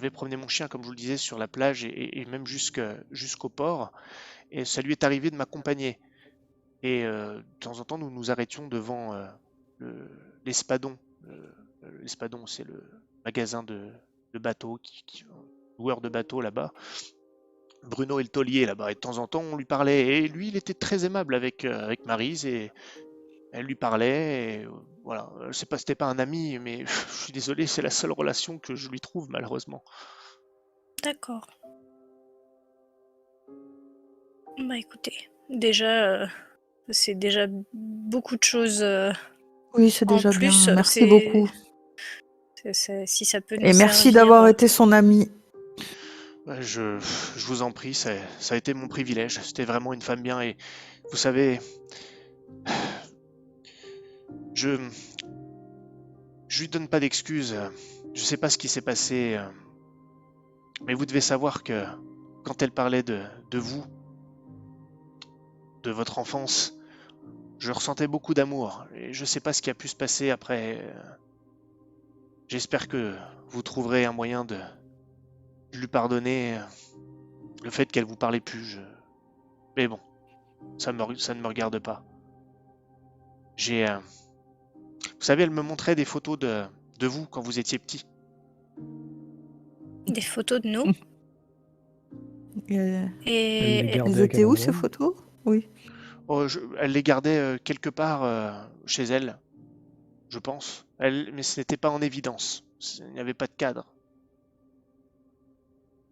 vais promener mon chien, comme je vous le disais, sur la plage et même jusqu'au port. et ça lui est arrivé de m'accompagner. Et de temps en temps, nous nous arrêtions devant l'Espadon. L'Espadon, c'est le magasin de bateaux, loueur de bateaux là-bas. Bruno est le taulier là-bas. Et de temps en temps, on lui parlait. Et lui, il était très aimable avec Maryse. Et elle lui parlait. Et, voilà. C'était pas un ami, mais je suis désolé, c'est la seule relation que je lui trouve, malheureusement. D'accord. Bah écoutez, déjà, c'est déjà beaucoup de choses Oui, c'est en déjà bien. plus. Merci beaucoup. Si ça peut nous Et merci servir. d'avoir été son ami. Ouais, je vous en prie, ça a été mon privilège. C'était vraiment une femme bien. Et vous savez, je lui donne pas d'excuses. Je sais pas ce qui s'est passé. Mais vous devez savoir que quand elle parlait de vous, de votre enfance, je ressentais beaucoup d'amour. Et je sais pas ce qui a pu se passer après. J'espère que vous trouverez un moyen de lui pardonner le fait qu'elle vous parlait plus. Mais bon, ça ne me regarde pas. Vous savez, elle me montrait des photos de vous quand vous étiez petit. Des photos de nous. Et Et Elle les gardait elles à étaient quel où ces endroit? photos? Oui. Oh, elle les gardait quelque part chez elle, je pense. Mais ce n'était pas en évidence. Il n'y avait pas de cadre.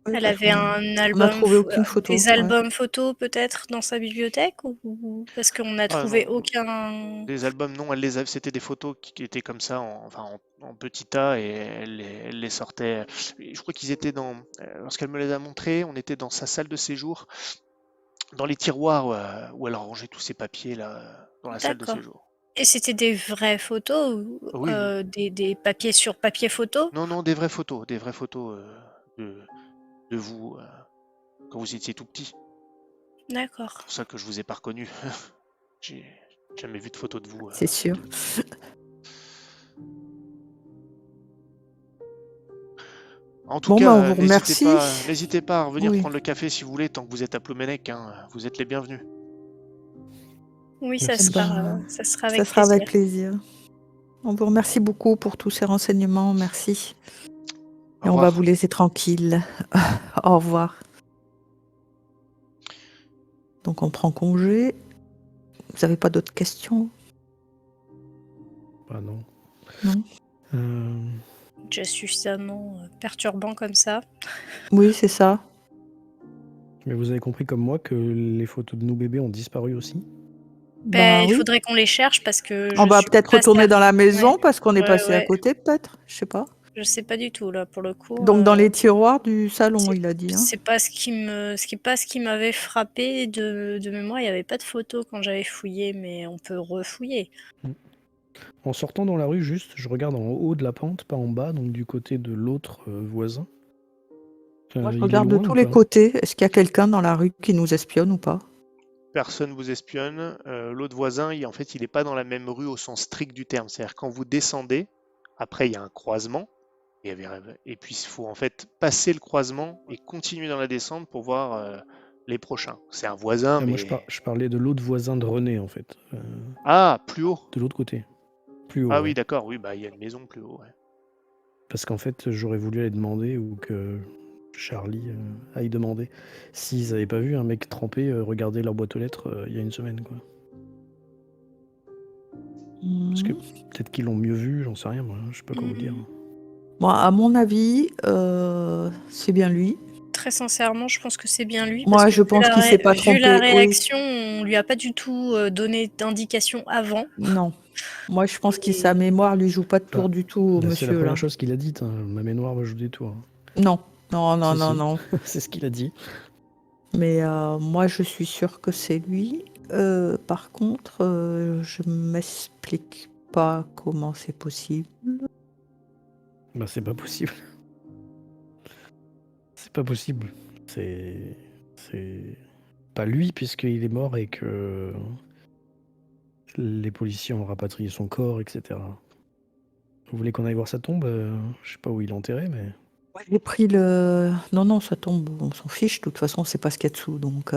Oui, elle parce avait un on n'a album, trouvé aucune photo. des Ouais. albums photos peut-être dans sa bibliothèque parce qu'on n'a Ah trouvé non, aucun. les albums, non, c'était des photos qui étaient comme ça, en petit tas, et elle les sortait. Et je crois qu'ils étaient lorsqu'elle me les a montrés, on était dans sa salle de séjour, dans les tiroirs où elle rangeait tous ses papiers, là, dans la salle de D'accord. séjour. Et c'était des vraies photos ou Oui, oui. des papiers sur papier photo? Non, non, des vraies photos de vous quand vous étiez tout petit. D'accord. C'est pour ça que je vous ai pas reconnu. J'ai jamais vu de photo de vous. C'est sûr. En tout Bon, bah, on cas, vous remercie. n'hésitez pas à revenir Oui. prendre le café si vous voulez, tant que vous êtes à Ploumennec, hein. Vous êtes les bienvenus. Oui, ça Merci. sera Ça avec sera avec plaisir. plaisir. On vous remercie beaucoup pour tous ces renseignements. Merci. Au Et on va revoir. vous laisser tranquille. Au revoir. Donc on prend congé. Vous n'avez pas d'autres questions? Bah non. Non. Déjà suffisamment perturbant comme ça. Oui, c'est ça. Mais vous avez compris comme moi que les photos de nous bébés ont disparu aussi? Bah Il oui. faudrait qu'on les cherche parce que On je va suis peut-être pas retourner dans la maison Ouais. parce qu'on est Ouais, passé à ouais. côté, peut-être. Je sais pas. Je sais pas du tout là pour le coup. Donc dans les tiroirs du salon, il a dit. Hein. C'est pas ce qui m'avait frappé de mémoire. Il n'y avait pas de photo quand j'avais fouillé, mais on peut refouiller. En sortant dans la rue, juste, je regarde en haut de la pente, pas en bas, donc du côté de l'autre voisin. Moi, je Il est regarde de loin tous ou les pas? côtés. Est-ce qu'il y a quelqu'un dans la rue qui nous espionne ou pas? Personne vous espionne. L'autre voisin, en fait, il n'est pas dans la même rue au sens strict du terme. C'est-à-dire quand vous descendez, après il y a un croisement, et puis il faut en fait passer le croisement et continuer dans la descente pour voir les prochains. C'est un voisin, Moi, mais... je parlais de l'autre voisin de René, en fait. Ah, plus haut. De l'autre côté. Plus haut, Ah ouais. oui, d'accord, oui, bah il y a une maison plus haut. Ouais. Parce qu'en fait, j'aurais voulu aller demander, ou que Charlie aille demander, s'ils n'avaient pas vu un mec trempé regarder leur boîte aux lettres il y a une semaine, quoi. Parce que peut-être qu'ils l'ont mieux vu, j'en sais rien, moi, je sais pas quoi vous dire. Bon, à mon avis, c'est bien lui. Très sincèrement, je pense que c'est bien lui. Moi, parce que je pense qu'il s'est pas vu la trompé. Oui. réaction, on lui a pas du tout donné d'indication avant. Non. Moi, je pense que sa mémoire lui joue pas de tour du tout, C'est la monsieur. Là. première chose qu'il a dite, hein. Ma mémoire me joue des tours. Non, non, Si, si. non. C'est ce qu'il a dit. Mais moi, je suis sûre que c'est lui. Par contre, je m'explique pas comment c'est possible. Bah, c'est pas possible. C'est pas possible. C'est pas lui, puisqu'il est mort et que les policiers ont rapatrié son corps, etc. Vous voulez qu'on aille voir sa tombe? Je sais pas où il est enterré, mais... J'ai pris le... Non, ça tombe, on s'en fiche. De toute façon, on sait pas ce qu'il y a dessous, donc...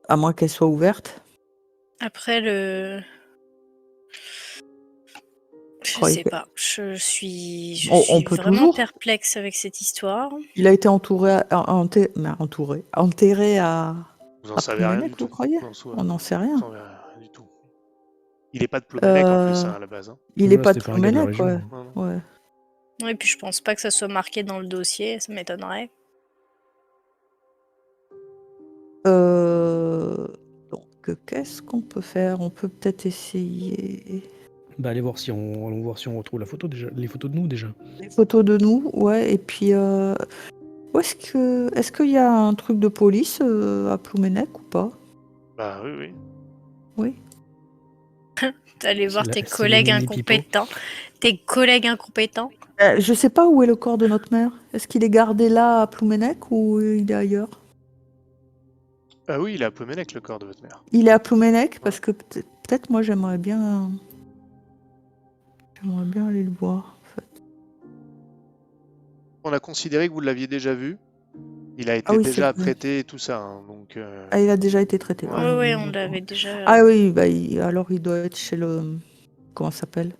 À moins qu'elle soit ouverte. Après, je Croyez sais que- pas. Je suis On peut vraiment toujours. perplexe avec cette histoire. Il a été enterré à Vous en à savez rien Plouménec, du vous tout. croyez? Non, On n'en sait vous rien. en savez rien du tout. Il est pas de Ploménec en plus, Euh, à la base. Hein. Il est Voilà, pas de c'était pas un gars de la Plouménec, région. ouais. Non, non. Ouais. Et puis je pense pas que ça soit marqué dans le dossier, ça m'étonnerait. Donc, qu'est-ce qu'on peut faire? On peut peut-être essayer Bah, allons voir si on retrouve la photo déjà, les photos de nous déjà. les photos de nous, ouais. Et puis, est-ce qu'il y a un truc de police à Plouménec ou pas? Bah oui, oui. Oui. T'allais voir tes C'est collègues le mini pipeau. incompétents. Tes collègues incompétents. Je sais pas où est le corps de notre mère. Est-ce qu'il est gardé là à Plouménec ou il est ailleurs? Ah oui, il est à Ploménec, le corps de votre mère. Il est à Plouménec parce que peut-être moi j'aimerais bien aller le voir. En fait. On a considéré que vous l'aviez déjà vu. Il a été Ah oui, déjà c'est vrai. apprêté et tout ça. Hein, donc, Ah, il a déjà été traité. Ouais. Oui, bon, on d'accord. l'avait déjà. Ah oui, bah, alors il doit être chez le. Comment ça s'appelle?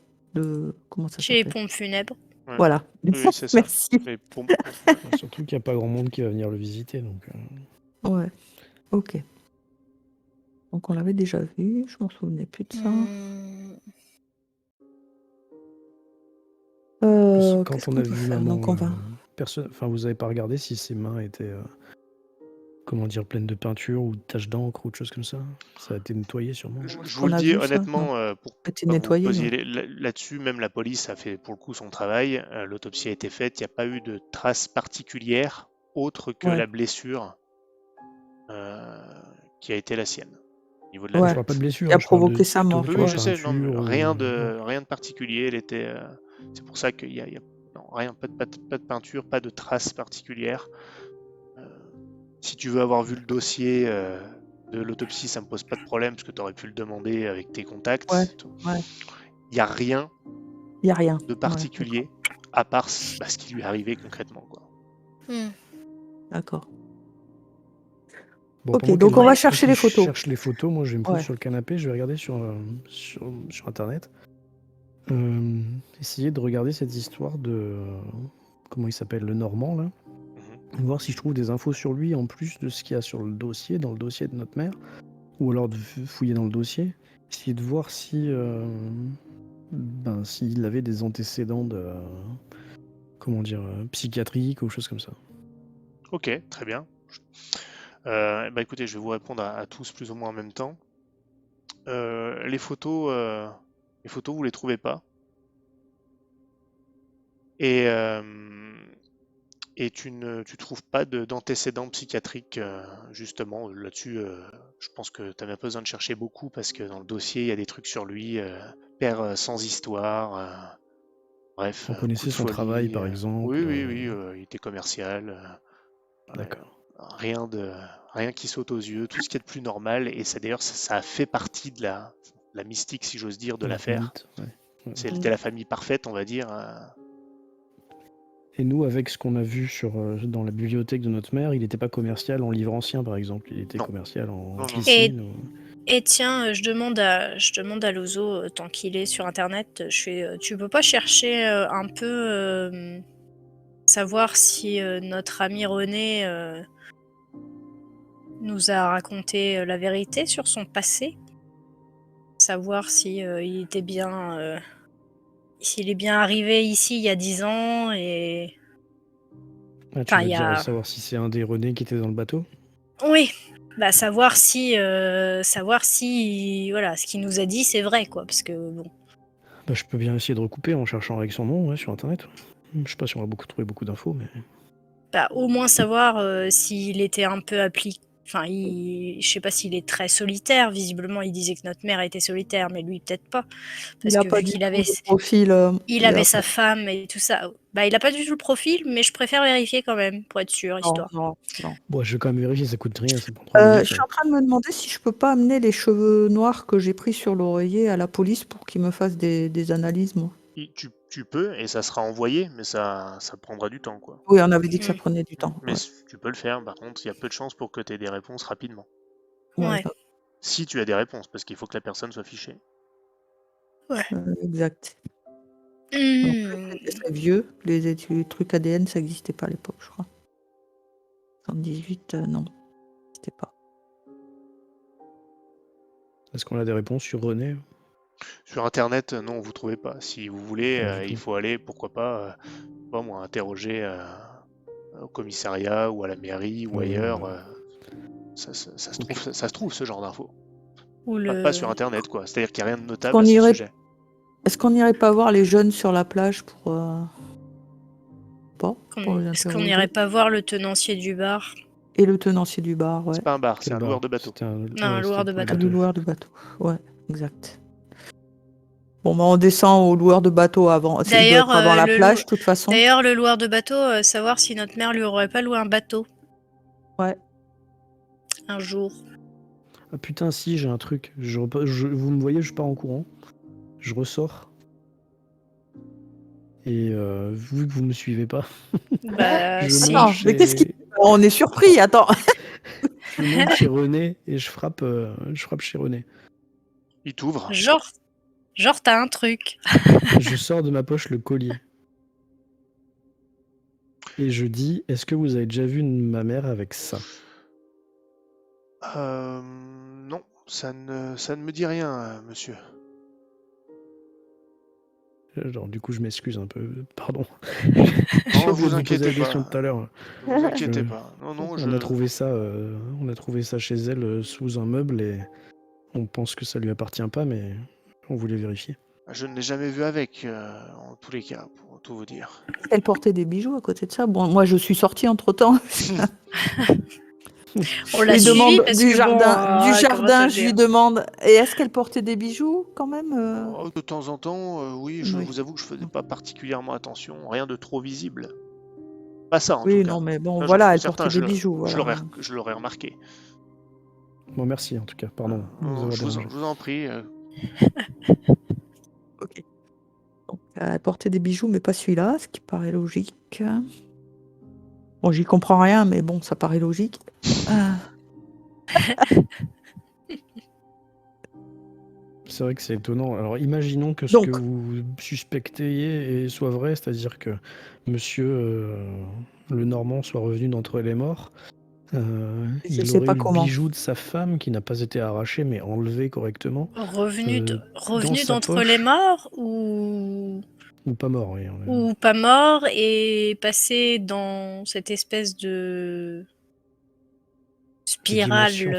Comment ça Chez les s'appelle? pompes funèbres. Ouais. Voilà. Oui, c'est ça. Merci. Les pompes. Surtout qu'il n'y a pas grand monde qui va venir le visiter. Donc, Ouais. Ok. Donc on l'avait déjà vu. Je m'en souvenais plus de ça. Parce que Qu'est-ce quand on qu'on a peut vu faire? maman, Donc on va. vous n'avez pas regardé si ses mains étaient, comment dire, pleines de peinture ou de taches d'encre ou de choses comme ça. Ça a été nettoyé sûrement. Je Est-ce vous qu'on le a dis vu ça? honnêtement, pour A été pas vous nettoyé, posiez non. là-dessus, même la police a fait pour le coup son travail. L'autopsie a été faite, il n'y a pas eu de traces particulières autres que Ouais. la blessure qui a été la sienne. Au niveau de la Je Ouais. parle pas de tête. blessure, Qui a je parle provoqué sa mort. Oui, d'autres oui, Ouais. je sais, non, mais peintures. rien ou- de particulier. Elle était, c'est pour ça qu'il y a non, rien, pas de peinture, pas de traces particulières. Si tu veux avoir vu le dossier de l'autopsie, ça me pose pas de problème parce que tu aurais pu le demander avec tes contacts. Ouais. Ouais. Il n'y a rien Il y a rien. de particulier à part ce qui lui est arrivé concrètement. Quoi. D'accord. Bon, Ok, pendant donc qu'elle- on va quand chercher il les photos. cherche les photos, moi je vais me foutre Ouais. sur le canapé, je vais regarder sur internet. Essayer de regarder cette histoire de. Comment il s'appelle, le Normand là. Mhm. Voir si je trouve des infos sur lui en plus de ce qu'il y a sur le dossier, dans le dossier de notre mère. Ou alors de fouiller dans le dossier. Essayer de voir si. S'il avait des antécédents de. Comment dire, psychiatriques ou choses comme ça. Ok, très bien. Écoutez, je vais vous répondre à tous plus ou moins en même temps. Les photos, vous les trouvez pas. Et tu trouves pas d'antécédents psychiatriques, justement. Là-dessus, je pense que tu n'as même pas besoin de chercher beaucoup parce que dans le dossier, il y a des trucs sur lui. Père sans histoire. Bref, On coup connaissait de son travail folie. par exemple. Oui, il était commercial. D'accord. Rien qui saute aux yeux, tout ce qui est de plus normal. Et ça, d'ailleurs, ça a fait partie de la mystique, si j'ose dire, de La l'affaire. mythe, ouais. C'était la famille parfaite, on va dire. Et nous, avec ce qu'on a vu dans la bibliothèque de notre mère, il n'était pas commercial en livre ancien, par exemple. Il était Non. commercial en Non. piscine. Et tiens, je demande à Lozo, tant qu'il est sur internet, tu peux pas chercher un peu savoir si notre ami René nous a raconté la vérité sur son passé? Savoir si il était bien s'il est bien arrivé ici il y a 10 ans et Tu enfin veux il y dire a savoir si c'est un des René qui était dans le bateau? oui, bah savoir si voilà, ce qu'il nous a dit c'est vrai quoi parce que bon. Bah, je peux bien essayer de recouper en cherchant avec son nom sur internet. Je sais pas si on va trouver beaucoup d'infos, mais. Bah, au moins savoir s'il était un peu appliqué. Enfin, je sais pas s'il est très solitaire. Visiblement, il disait que notre mère était solitaire, mais lui, peut-être pas. Parce Il n'a que pas vu du qu'il tout avait, le profil. il a avait pas- sa femme et tout ça. Bah, il a pas du tout le profil, mais je préfère vérifier quand même, pour être sûr, Non, histoire. non. Bon, je vais quand même vérifier, ça coûte rien, ça prend 3 minutes. Je suis en train de me demander si je peux pas amener les cheveux noirs que j'ai pris sur l'oreiller à la police pour qu'ils me fassent des analyses, moi. Tu Tu peux et ça sera envoyé, mais ça prendra du temps, quoi. Oui, on avait dit que ça Mm. prenait du temps. Mais Ouais. tu peux le faire, par contre, il y a peu de chances pour que tu aies des réponses rapidement. Ouais. bah, Si tu as des réponses, parce qu'il faut que la personne soit fichée. exact. Hmm. C'est vieux. Les trucs ADN, ça n'existait pas à l'époque, je crois. 118, non. C'était pas. Est-ce qu'on a des réponses sur René? Sur Internet, non, vous trouvez pas. Si vous voulez, Pas du il tout. faut aller, pourquoi pas, interroger au commissariat ou à la mairie ou Oui, ailleurs. ouais. Ça se Ok. trouve, ça se trouve ce genre d'infos. Ou Pas sur le... Internet, quoi. C'est-à-dire qu'il n'y a rien de Est-ce notable à ce irait... sujet. Est-ce qu'on n'irait pas voir les jeunes sur la plage pour... Pas pour les Est-ce qu'on interroger. n'irait pas voir le tenancier du bar? Et le tenancier du bar, ouais. C'est pas un bar, c'est Quel un bar? loueur de bateau. C'était un un loueur de pour les bateau. Du loueur de bateau. Ouais, exact. Bon, bah, on descend au loueur de bateau avant. Il doit D'ailleurs, être avant la le plage, de toute façon. D'ailleurs, le loueur de bateau, savoir si notre mère lui aurait pas loué un bateau Ouais. un jour. Ah putain, si, j'ai un truc. Vous me voyez, je pars en courant. Je ressors. Et vu que vous me suivez pas, Bah, je si. monte Attends, mais qu'est-ce qui... On est surpris, attends. je monte chez René et je frappe chez René. Il t'ouvre. Genre, t'as un truc. Je sors de ma poche le collier. Et je dis, est-ce que vous avez déjà vu ma mère avec ça? Non, ça ne me dit rien, monsieur. Genre, du coup, je m'excuse un peu. Pardon. Non, J'ai oublié vous de vous poser inquiétez la question pas. tout à l'heure. Ne vous inquiétez Je- pas. Non, On a trouvé ça chez elle sous un meuble et on pense que ça lui appartient pas, mais on voulait vérifier. je ne l'ai jamais vu avec, en tous les cas, pour tout vous dire. Elle portait des bijoux à côté de ça. Bon, moi, je suis sortie entre-temps. On l'a Je lui suivi demande parce du que jardin, bon, comment te je lui dire. demande, et est-ce qu'elle portait des bijoux quand même Oh, de temps en temps, oui, je Oui. vous avoue que je faisais pas particulièrement attention. Rien de trop visible. Pas ça, en Oui, tout cas. non, mais bon, Ça, j'en voilà, suis elle certain, portait des bijoux. Voilà. je l'aurais remarqué. Bon, merci en tout cas, pardon. de vous avoir Je dérangé. vous en prie. Ok. Donc, elle portait des bijoux, mais pas celui-là, ce qui paraît logique. Bon, j'y comprends rien, mais bon, ça paraît logique. C'est vrai que c'est étonnant. Alors imaginons que ce Donc. que vous suspectez soit vrai, c'est-à-dire que monsieur le Normand soit revenu d'entre les morts. Je Il sais aurait pas eu le comment. bijou de sa femme qui n'a pas été arraché mais enlevé correctement. Revenu dans sa d'entre poche. les morts ou Pas mort, oui. ou pas mort et passé dans cette espèce de dimension.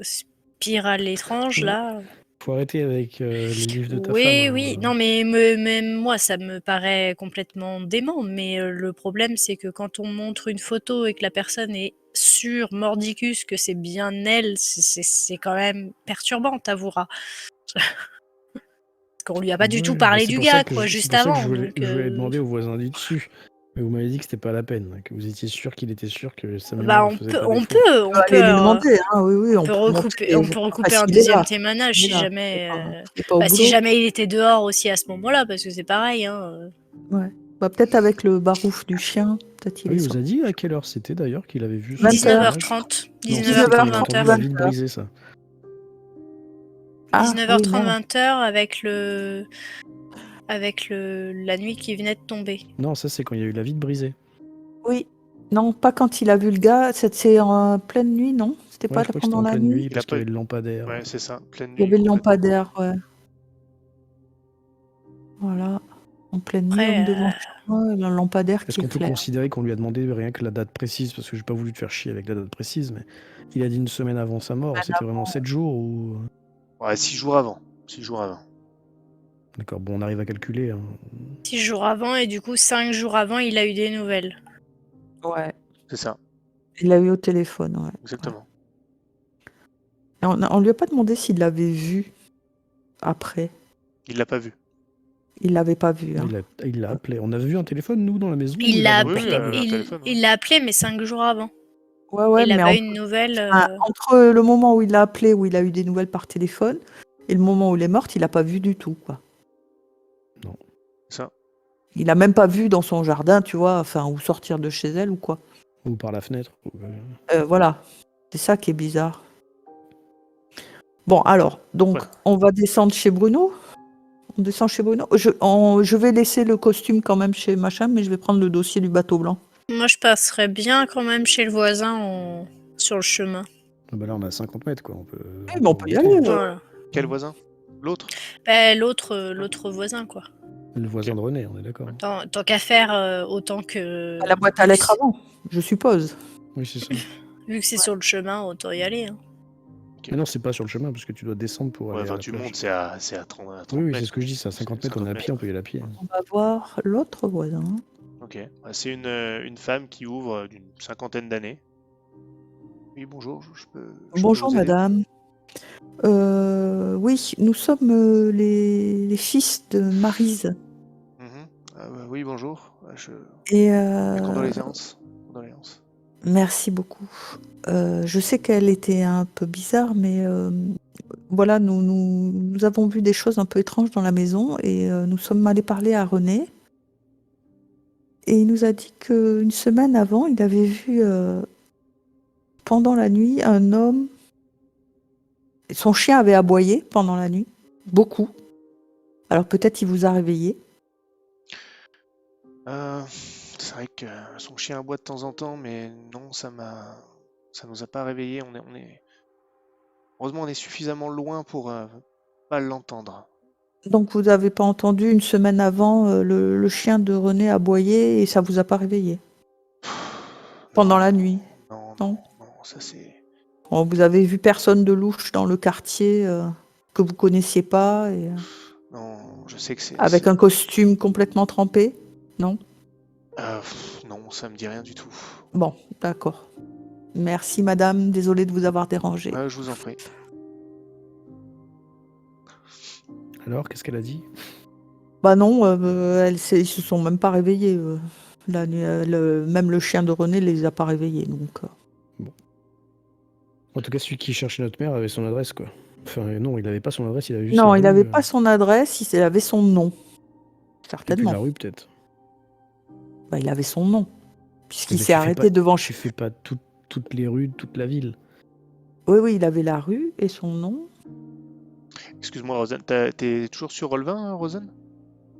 spirale étrange là. Faut arrêter avec les livres de ta Oui, femme. oui. Non, mais même moi, ça me paraît complètement dément. Mais le problème, c'est que quand on montre une photo et que la personne est sûre, mordicus, que c'est bien elle, c'est quand même perturbant, t'avoueras. Parce qu'on lui a pas du tout Ouais, parlé c'est du pour ça gars, que quoi, c'est juste pour ça que avant. je voulais donc, demander aux voisins du dessus. Mais vous m'avez dit que c'était pas la peine, que vous étiez sûr qu'il était sûr que sa bah, mémoire on faisait peut, pas on défaut. peut, On peut aller lui demander, hein, oui, on peut recouper un s'il est deuxième là. témoignage Il est si là. jamais, Il est pas au si boulot. jamais il était dehors aussi à ce moment-là, parce que c'est pareil. Hein. Ouais. Bah, peut-être avec le barouf du chien, peut-être il Oui, est il vous sorti. a dit à quelle heure c'était d'ailleurs qu'il avait vu 20 son image? 19h30, Non, ça, 19h30, c'était quand il a entendu 20h. la vitre brisée, ça. Ah, 19h30, oui, merde. 20h avec la nuit qui venait de tomber. Non, ça c'est quand il y a eu la vitre brisée. Oui. Non, pas quand il a vu le gars. C'est en pleine nuit, non? C'était Ouais, pas je crois que c'était pendant en la pleine nuit? nuit Il parce a qu'il y pas avait le lampadaire. Ouais, c'est ça. Pleine Il y nuit. avait le complètement. lampadaire, ouais. Voilà. En pleine nuit, Après, homme devant chez moi, le lampadaire Est-ce qui qu'on peut éclaire. considérer qu'on lui a demandé rien que la date précise, parce que j'ai pas voulu te faire chier avec la date précise, mais il a dit une semaine avant sa mort, c'était vraiment 7 jours ou... Ouais, 6 jours avant. 6 jours avant. D'accord, bon, on arrive à calculer. Hein. 6 jours avant, et du coup, 5 jours avant, il a eu des nouvelles. Ouais. C'est ça, Il l'a eu au téléphone, ouais. exactement. Et on lui a pas demandé s'il l'avait vu après. Il l'a pas vu. Il l'avait pas vu. Hein. Il l'a appelé. On a vu un téléphone, nous, dans la maison Il ou l'a a Oui, appelé, un téléphone, ouais. il l'a appelé, mais 5 jours avant. Ouais, il a mais pas eu une nouvelle. entre le moment où il l'a appelé, où il a eu des nouvelles par téléphone, et le moment où il est mort, il l'a pas vu du tout, quoi. Non. Ça. Il a même pas vu dans son jardin, tu vois, enfin, ou sortir de chez elle ou quoi. Ou par la fenêtre. Voilà, c'est ça qui est bizarre. Bon, alors, donc, Ouais. on va descendre chez Bruno. On descend chez Bruno. Je vais laisser le costume quand même chez machin, mais je vais prendre le dossier du bateau blanc. Moi, je passerais bien quand même chez le voisin sur le chemin. Ah bah là, on a 50 mètres, quoi. On peut, Eh ben, on peut y aller. Voilà. Quel voisin? L'autre? L'autre voisin, quoi. Le voisin de René, on est d'accord. Tant qu'à faire, autant que... À la boîte à lettres avant, je suppose. Oui, c'est ça. Vu que c'est sur le chemin, autant y aller. Hein. Mais non, c'est pas sur le chemin, parce que tu dois descendre pour Ouais, aller à enfin, la tu plage. montes, c'est à 30 Oui, mètres. c'est ce que je dis, c'est à 50 mètres, on est à pied, on peut y aller à pied. On va voir l'autre voisin. Ok. C'est une femme qui ouvre d'une 50aine d'années. Oui, bonjour, je peux Bonjour vous aider? madame. Oui, nous sommes les fils de Maryse. Oui, bonjour. Et Mes condoléances. Condoléances. merci beaucoup. Je sais qu'elle était un peu bizarre, mais voilà, nous avons vu des choses un peu étranges dans la maison et nous sommes allés parler à René. Et il nous a dit qu'une semaine avant, il avait vu pendant la nuit un homme. Son chien avait aboyé pendant la nuit, beaucoup. Alors peut-être il vous a réveillé. C'est vrai que son chien aboie de temps en temps, mais non, ça nous a pas réveillés. Heureusement, on est suffisamment loin pour pas l'entendre. Donc vous n'avez pas entendu une semaine avant le chien de René aboyer et ça vous a pas réveillé pendant Non, la nuit? non, Non. ça c'est. Oh, vous avez vu personne de louche dans le quartier que vous connaissiez pas et, Non, je sais que avec un costume complètement trempé? Non? Non, ça me dit rien du tout. Bon, d'accord. Merci madame, désolée de vous avoir dérangé. Je vous en prie. Alors, qu'est-ce qu'elle a dit? Bah non, ils se sont même pas réveillés. Même le chien de René les a pas réveillés. Donc, En tout cas, celui qui cherchait notre mère avait son adresse, quoi. Enfin, non, il avait pas son adresse, il avait juste non, sa il rue, n'avait pas son adresse, il avait son nom. Et puis Certainement. la rue, peut-être. Bah, il avait son nom. Puisqu'il Mais s'est tu fais arrêté pas- devant Tu fais pas toutes les rues de toute la ville. Oui, il avait la rue et son nom. Excuse-moi, Rosanne, t'es toujours sur Rolvin, Rosanne?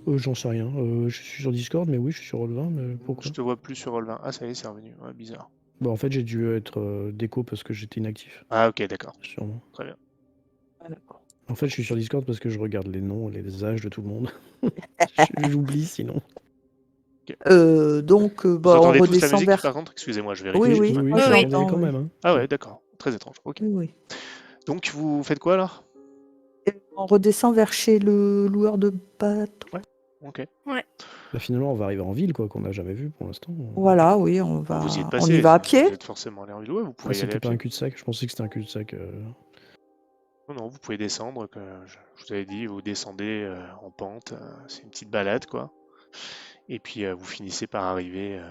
J'en sais rien. Je suis sur Discord, mais oui, je suis sur Roll20, mais pourquoi? Je te vois plus sur Rolvin. Ah, ça y est, c'est revenu. Ouais, bizarre. Bon, en fait, j'ai dû être déco parce que j'étais inactif, Ah, ok, d'accord. sûrement. Très bien. En fait, je suis sur Discord parce que je regarde les noms, les âges de tout le monde. J'oublie sinon. Donc, Vous bah, on entendez tous la redescend musique, vers. par contre? Excusez-moi, je vérifie. Oui, Oui, oui. oui, Moi, je je oui. l'entendais l'entends, quand oui. même. Hein. Ah ouais, d'accord. Très étrange. Ok. Oui, oui. Donc, vous faites quoi, là? Et on redescend vers chez le loueur de bateau. Ouais. Ok. Bah, finalement, on va arriver en ville, quoi, qu'on n'a jamais vu pour l'instant. Voilà, oui, on Vous y êtes on passé. y va à Vous pied. êtes forcément allé en ville. Ouais, vous Ah, pouvez y aller c'était à pas un pied. cul-de-sac? Je pensais que c'était un cul-de-sac. Non, vous pouvez descendre. Je vous avais dit, vous descendez en pente. C'est une petite balade, quoi. Et puis, vous finissez par arriver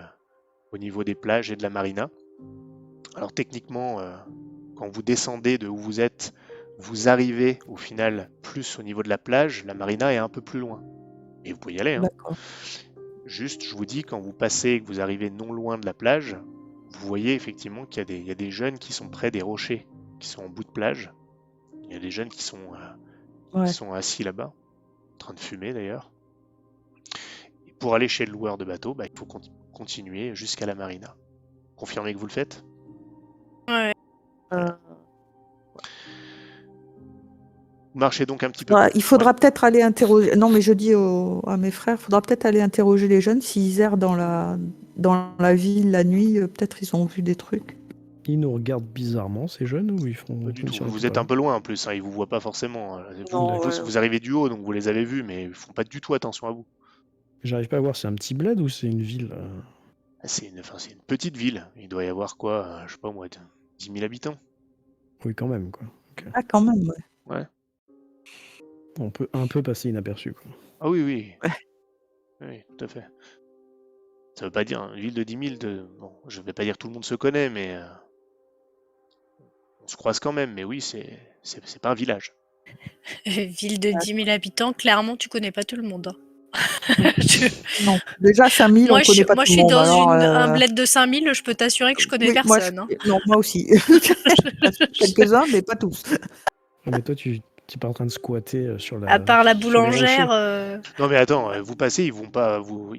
au niveau des plages et de la marina. Alors, techniquement, quand vous descendez de où vous êtes, vous arrivez au final plus au niveau de la plage. La marina est un peu plus loin. Et vous pouvez y aller, hein. D'accord. Juste, je vous dis, quand vous passez et que vous arrivez non loin de la plage, vous voyez effectivement qu'il y a des jeunes qui sont près des rochers, qui sont en bout de plage. Il y a des jeunes qui Ouais. sont assis là-bas, en train de fumer d'ailleurs. Et pour aller chez le loueur de bateau, bah, il faut continuer jusqu'à la marina. Confirmez que vous le faites? Ouais. Vous marchez donc un petit peu. Voilà, il faudra Ouais. peut-être aller interroger. Non, mais je dis à mes frères, il faudra peut-être aller interroger les jeunes s'ils errent dans la ville la nuit. Peut-être ils ont vu des trucs. Ils nous regardent bizarrement, ces jeunes, ou ils font Pas du comme tout. si on Vous était êtes pas un là? peu loin en plus, hein, ils vous voient pas forcément. Non, ouais. Vous arrivez du haut, donc vous les avez vus, mais ils font pas du tout attention à vous. J'arrive pas à voir, c'est un petit bled ou c'est une ville? C'est une petite ville. Il doit y avoir quoi, je sais pas moi, 10 000 habitants. Oui, quand même, quoi. Ok. Ah, quand même, ouais. Ouais. On peut un peu passer inaperçu, quoi. Ah oui, oui. Ouais. Oui, tout à fait. Ça veut pas dire une ville de 10 000. Bon, je vais pas dire tout le monde se connaît, mais on se croise quand même. Mais oui, c'est pas un village. Ville de 10 000 habitants, clairement, tu connais pas tout le monde. Hein. Je- Non. Déjà, 5000, on connaît pas moi, tout je le suis monde. dans Alors, un bled de 5000, je peux t'assurer que je connais oui, moi, personne. Hein. non, moi aussi. Quelques-uns, mais pas tous. Ah, mais toi, tu n'es pas en train de squatter sur À part la sur les boulangère. rochers. Non mais attends, vous passez, ils vont pas vous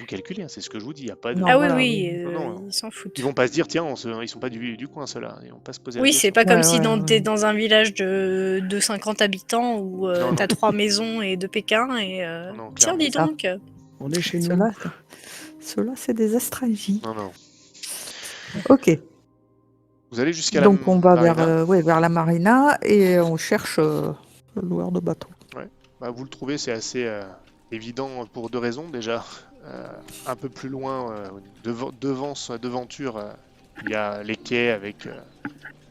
calculer, hein, c'est ce que je vous dis. Y a pas de. Non, Ah oui, voilà, oui, Non, non, ils s'en ils foutent. vont pas se dire tiens, ils sont pas du coin ceux-là, ils vont pas se poser la Oui, c'est question. pas comme Ouais, si ouais, t'es ouais. dans un village de 50 habitants où Non, non, t'as 3 maisons et 2 Pékins et non, tiens, clairement. dis Ça. donc. On est chez nous. Ceux-là, c'est des astragies. Non, non. Ok. Vous allez jusqu'à la Donc, on va marina. vers la marina et on cherche le loueur de bateau. Ouais. Bah, vous le trouvez, c'est assez évident pour deux raisons. Déjà, un peu plus loin, devanture, il y a les quais avec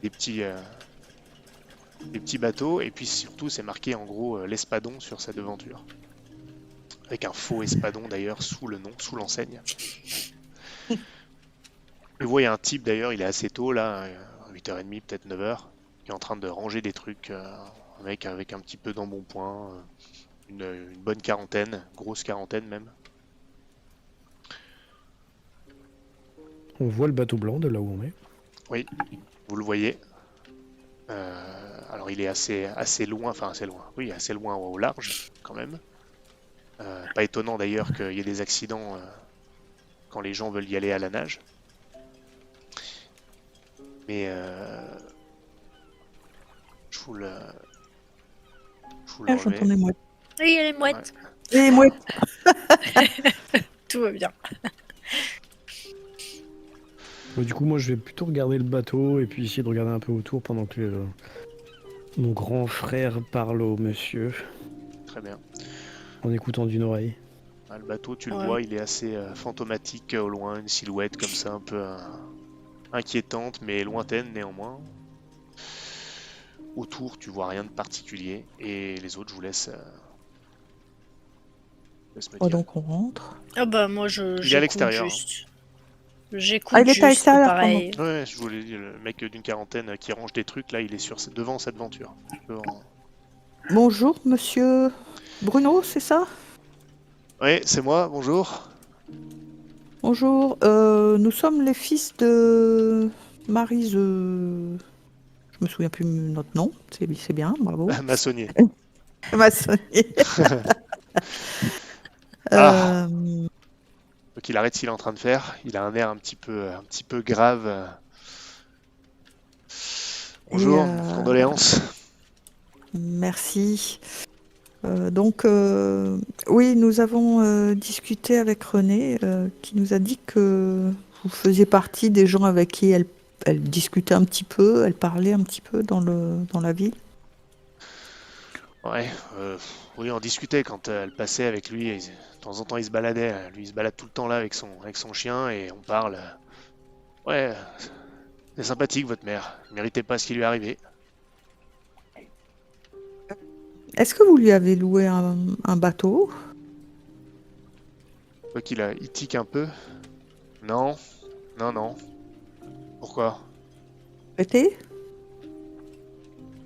des petits bateaux. Et puis surtout, c'est marqué en gros l'espadon sur sa devanture. Avec un faux espadon d'ailleurs sous le nom, sous l'enseigne. Et vous voyez un type d'ailleurs, il est assez tôt là, 8h30, peut-être 9h, qui est en train de ranger des trucs, un mec avec un petit peu d'embonpoint, une bonne quarantaine, grosse quarantaine même. On voit le bateau blanc de là où on est. Oui, vous le voyez. Alors il est assez loin, enfin assez loin, oui, assez loin au large quand même. Pas étonnant d'ailleurs qu'il y ait des accidents quand les gens veulent y aller à la nage. Mais je vous le, je vous le Ah, remets. j'entends des mouettes. Oui, il y a les mouettes. Les mouettes. Tout va bien. Bon, du coup, moi, je vais plutôt regarder le bateau et puis essayer de regarder un peu autour pendant que mon grand frère parle au monsieur Très bien. en écoutant d'une oreille. Ah, le bateau, tu le Ouais. vois, il est assez fantomatique au loin, une silhouette comme ça, un peu inquiétante, mais lointaine néanmoins. Autour, tu vois rien de particulier, et les autres, je vous laisse, me Oh, dire. donc, on rentre. Ah bah moi Il est à j'écoute l'extérieur. juste. J'écoute Ah, il était à juste, l'extérieur, pareil. Ouais, je vous l'ai dit, le mec d'une quarantaine qui range des trucs, là, il est devant cette aventure. Bonjour, monsieur Bruno, c'est ça? Ouais, c'est moi, bonjour. Bonjour, nous sommes les fils de Maryse. Je me souviens plus de notre nom, c'est bien, bravo. Maçonnier. Maçonnier. Ah, Euh, donc il arrête ce qu'il est en train de faire. Il a un air un petit peu grave. Bonjour, condoléances. Merci. Oui, nous avons discuté avec Renée, qui nous a dit que vous faisiez partie des gens avec qui elle discutait un petit peu, elle parlait un petit peu dans la ville. Ouais, oui, on discutait quand elle passait avec lui. De temps en temps, il se baladait. Lui, il se balade tout le temps là avec son chien et on parle. Ouais, c'est sympathique votre mère. Ne méritez pas ce qui lui est arrivé. Est-ce que vous lui avez loué un bateau? Donc il tique un peu. Non, non, non. Pourquoi? Prêté?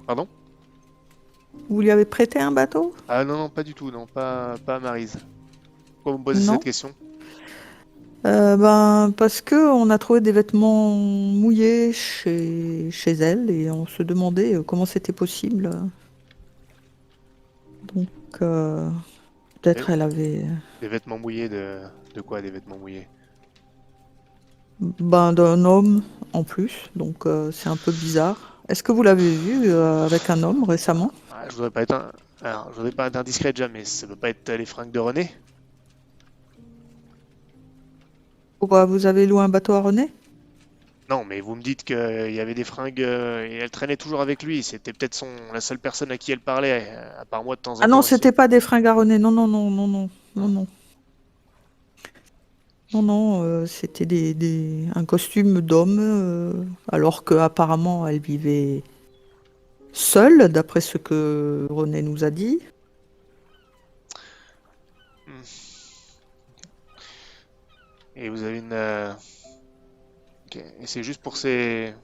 Pardon? Vous lui avez prêté un bateau? Ah non, non, pas du tout. Non, pas à Maryse. Pourquoi vous me posez Non. cette question? Parce que on a trouvé des vêtements mouillés chez elle et on se demandait comment c'était possible. Donc, peut-être Eh, elle avait Des vêtements mouillés de quoi des vêtements mouillés? d'un homme en plus, donc c'est un peu bizarre. Est-ce que vous l'avez vu avec un homme récemment? Ah, je voudrais pas être indiscret déjà, mais ça peut pas être les fringues de René? Ou vous avez loué un bateau à René? Non, mais vous me dites qu'il y avait des fringues et elle traînait toujours avec lui. C'était peut-être la seule personne à qui elle parlait, à part moi de temps en Ah non, temps. c'était pas des fringues à René. Non, non, non, non, non, non, Non. non. Non, non, c'était un costume d'homme, alors qu'apparemment elle vivait seule, d'après ce que René nous a dit. Hmm. Et vous avez une. Ok. Et c'est juste pour ces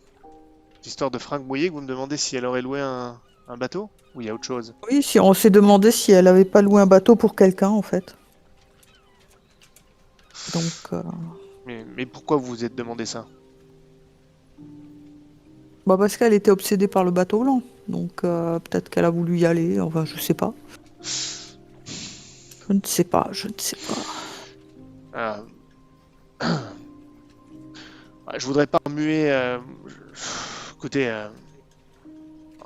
histoires de fringues mouillées que vous me demandez si elle aurait loué un bateau? Ou il y a autre chose? Oui, si on s'est demandé si elle avait pas loué un bateau pour quelqu'un, en fait. Donc, Mais pourquoi vous vous êtes demandé ça? parce qu'elle était obsédée par le bateau blanc. Donc, peut-être qu'elle a voulu y aller. Enfin, je sais pas. Je ne sais pas. Euh, Je voudrais pas remuer. Écoutez,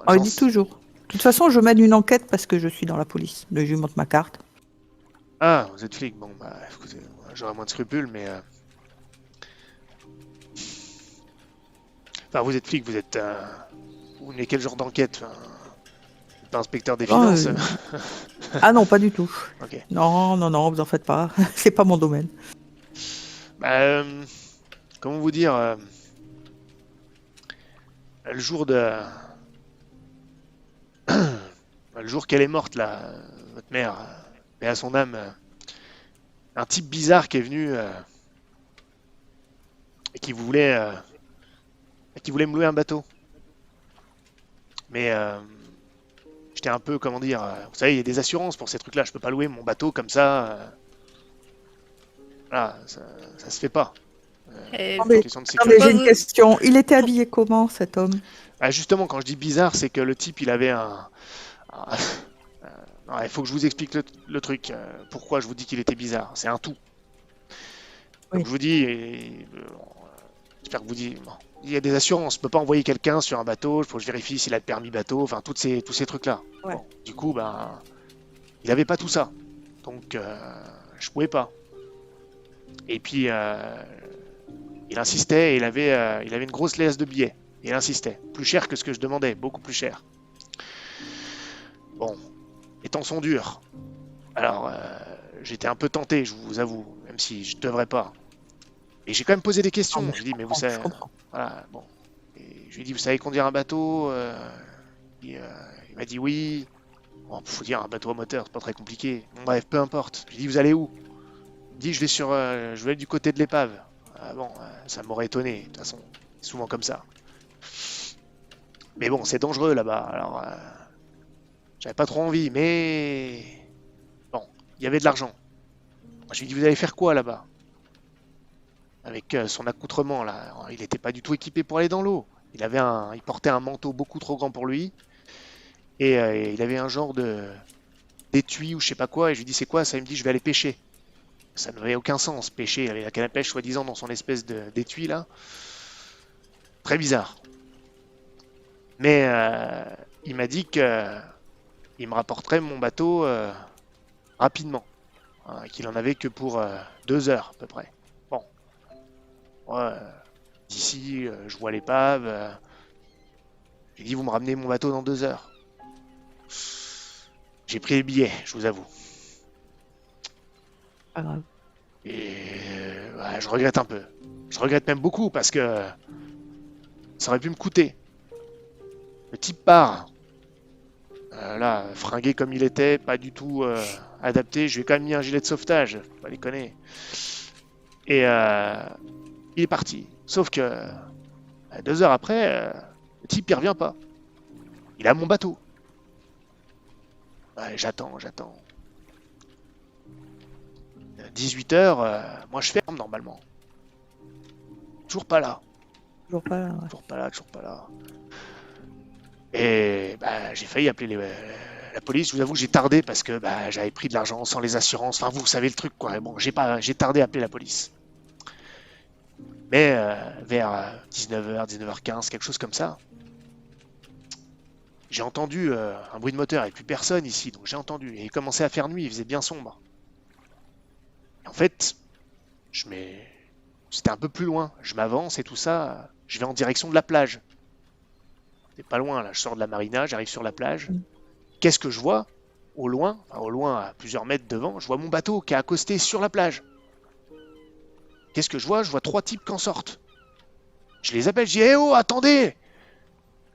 On le j'en dit sais- toujours. De toute façon, je mène une enquête parce que je suis dans la police. Je lui montre ma carte. Ah, vous êtes flic. Bon, bah, écoutez, j'aurais moins de scrupules, mais. Enfin, vous êtes flic, vous êtes. Vous menez quel genre d'enquête? Enfin, vous êtes pas inspecteur des Ah, finances? Ah non, pas du tout. Ok. Non, vous en faites pas. C'est pas mon domaine. Bah, comment vous dire? Le jour de. Le jour qu'elle est morte, là, votre mère, paix à son âme, un type bizarre qui est venu et qui voulait me louer un bateau. Mais j'étais un peu, comment dire, vous savez, il y a des assurances pour ces trucs-là. Je peux pas louer mon bateau comme ça. Voilà, ça se fait pas. Et Non, mais- Question de Attendez, sécurité. j'ai une vous- question. Il était habillé comment, cet homme? Ah, justement, quand je dis bizarre, c'est que le type, il avait non, il faut que je vous explique le truc. Pourquoi je vous dis qu'il était bizarre. C'est un tout. Donc Oui. je vous dis, j'espère que vous dites, bon, il y a des assurances. On peut pas envoyer quelqu'un sur un bateau. Il faut que je vérifie s'il a le permis bateau. Enfin, tous ces trucs-là. Ouais. Bon, du coup, ben, il avait pas tout ça. Donc, je pouvais pas. Et puis, il insistait. Il avait une grosse liasse de billets. Il insistait. Plus cher que ce que je demandais. Beaucoup plus cher. Bon, les temps sont durs. Alors, j'étais un peu tenté, je vous avoue, même si je devrais pas. Et j'ai quand même posé des questions. Non, mais Je je lui ai dit, mais vous comprends, je savez, comprends. voilà, bon. Et je lui ai dit, vous savez conduire un bateau? Il m'a dit oui. Bon, faut dire un bateau à moteur, c'est pas très compliqué. Bon, bref, peu importe. Je lui ai dit, vous allez où? Il me dit, je vais du côté de l'épave. Ah bon, ça m'aurait étonné. De toute façon, c'est souvent comme ça. Mais bon, c'est dangereux là-bas. Alors, j'avais pas trop envie, mais bon, il y avait de l'argent. Moi, je lui ai dit, vous allez faire quoi là-bas? Avec son accoutrement là. Il n'était pas du tout équipé pour aller dans l'eau. Il portait un manteau beaucoup trop grand pour lui et il avait un genre de d'étui ou je sais pas quoi. Et je lui dis c'est quoi ça? Il me dit je vais aller pêcher. Ça n'avait aucun sens. Pêcher, il avait la canne à pêche soi-disant dans son espèce d'étui là. Très bizarre. Mais il m'a dit que il me rapporterait mon bateau rapidement, hein, qu'il en avait que pour 2 heures à peu près. Bon, ouais, d'ici, je vois l'épave. J'ai dit, vous me ramenez mon bateau dans 2 heures. J'ai pris les billets, je vous avoue. Pas grave. Et ouais, je regrette un peu. Je regrette même beaucoup parce que ça aurait pu me coûter. Le type part. Là, fringué comme il était, pas du tout adapté. Je lui ai quand même mis un gilet de sauvetage, faut pas déconner. Et il est parti. Sauf que 2 heures après, le type il revient pas. Il a mon bateau. Ouais, j'attends. 18h, moi je ferme normalement. Toujours pas là. Toujours pas là, ouais. Toujours pas là. Et bah, j'ai failli appeler la police. Je vous avoue que j'ai tardé parce que bah, j'avais pris de l'argent sans les assurances. Enfin, vous savez le truc quoi. Et bon, j'ai tardé à appeler la police. Mais vers 19h, 19h15, quelque chose comme ça, j'ai entendu un bruit de moteur. Il n'y avait plus personne ici, donc j'ai entendu. Et il commençait à faire nuit, il faisait bien sombre. Et en fait, c'était un peu plus loin. Je m'avance et tout ça. Je vais en direction de la plage. C'est pas loin, là. Je sors de la marina, j'arrive sur la plage. Qu'est-ce que je vois? Au loin, à plusieurs mètres devant, je vois mon bateau qui a accosté sur la plage. Qu'est-ce que je vois? Je vois 3 types qui en sortent. Je les appelle, je dis, eh oh, attendez!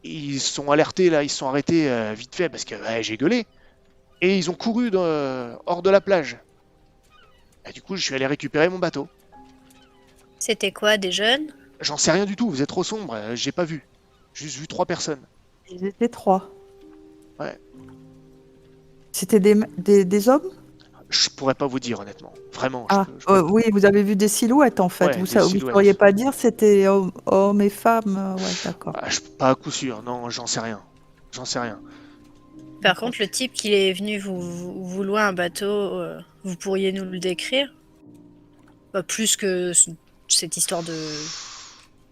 Ils se sont alertés, là, ils se sont arrêtés vite fait parce que j'ai gueulé. Et ils ont couru hors de la plage. Et du coup, je suis allé récupérer mon bateau. C'était quoi, des jeunes? J'en sais rien du tout, vous êtes trop sombre, j'ai pas vu. J'ai juste vu 3 personnes. Ils étaient 3. Ouais. C'était des hommes? Je pourrais pas vous dire honnêtement. Vraiment. Ah, Je peux- oui, vous avez vu des silhouettes en fait. Ouais, Vous des ne silhouettes. sauriez pas dire c'était hommes et femmes. Ouais, d'accord. Pas à coup sûr. Non, j'en sais rien. J'en sais rien. Par contre, le type qui est venu vous louer un bateau, vous pourriez nous le décrire? Plus que cette histoire de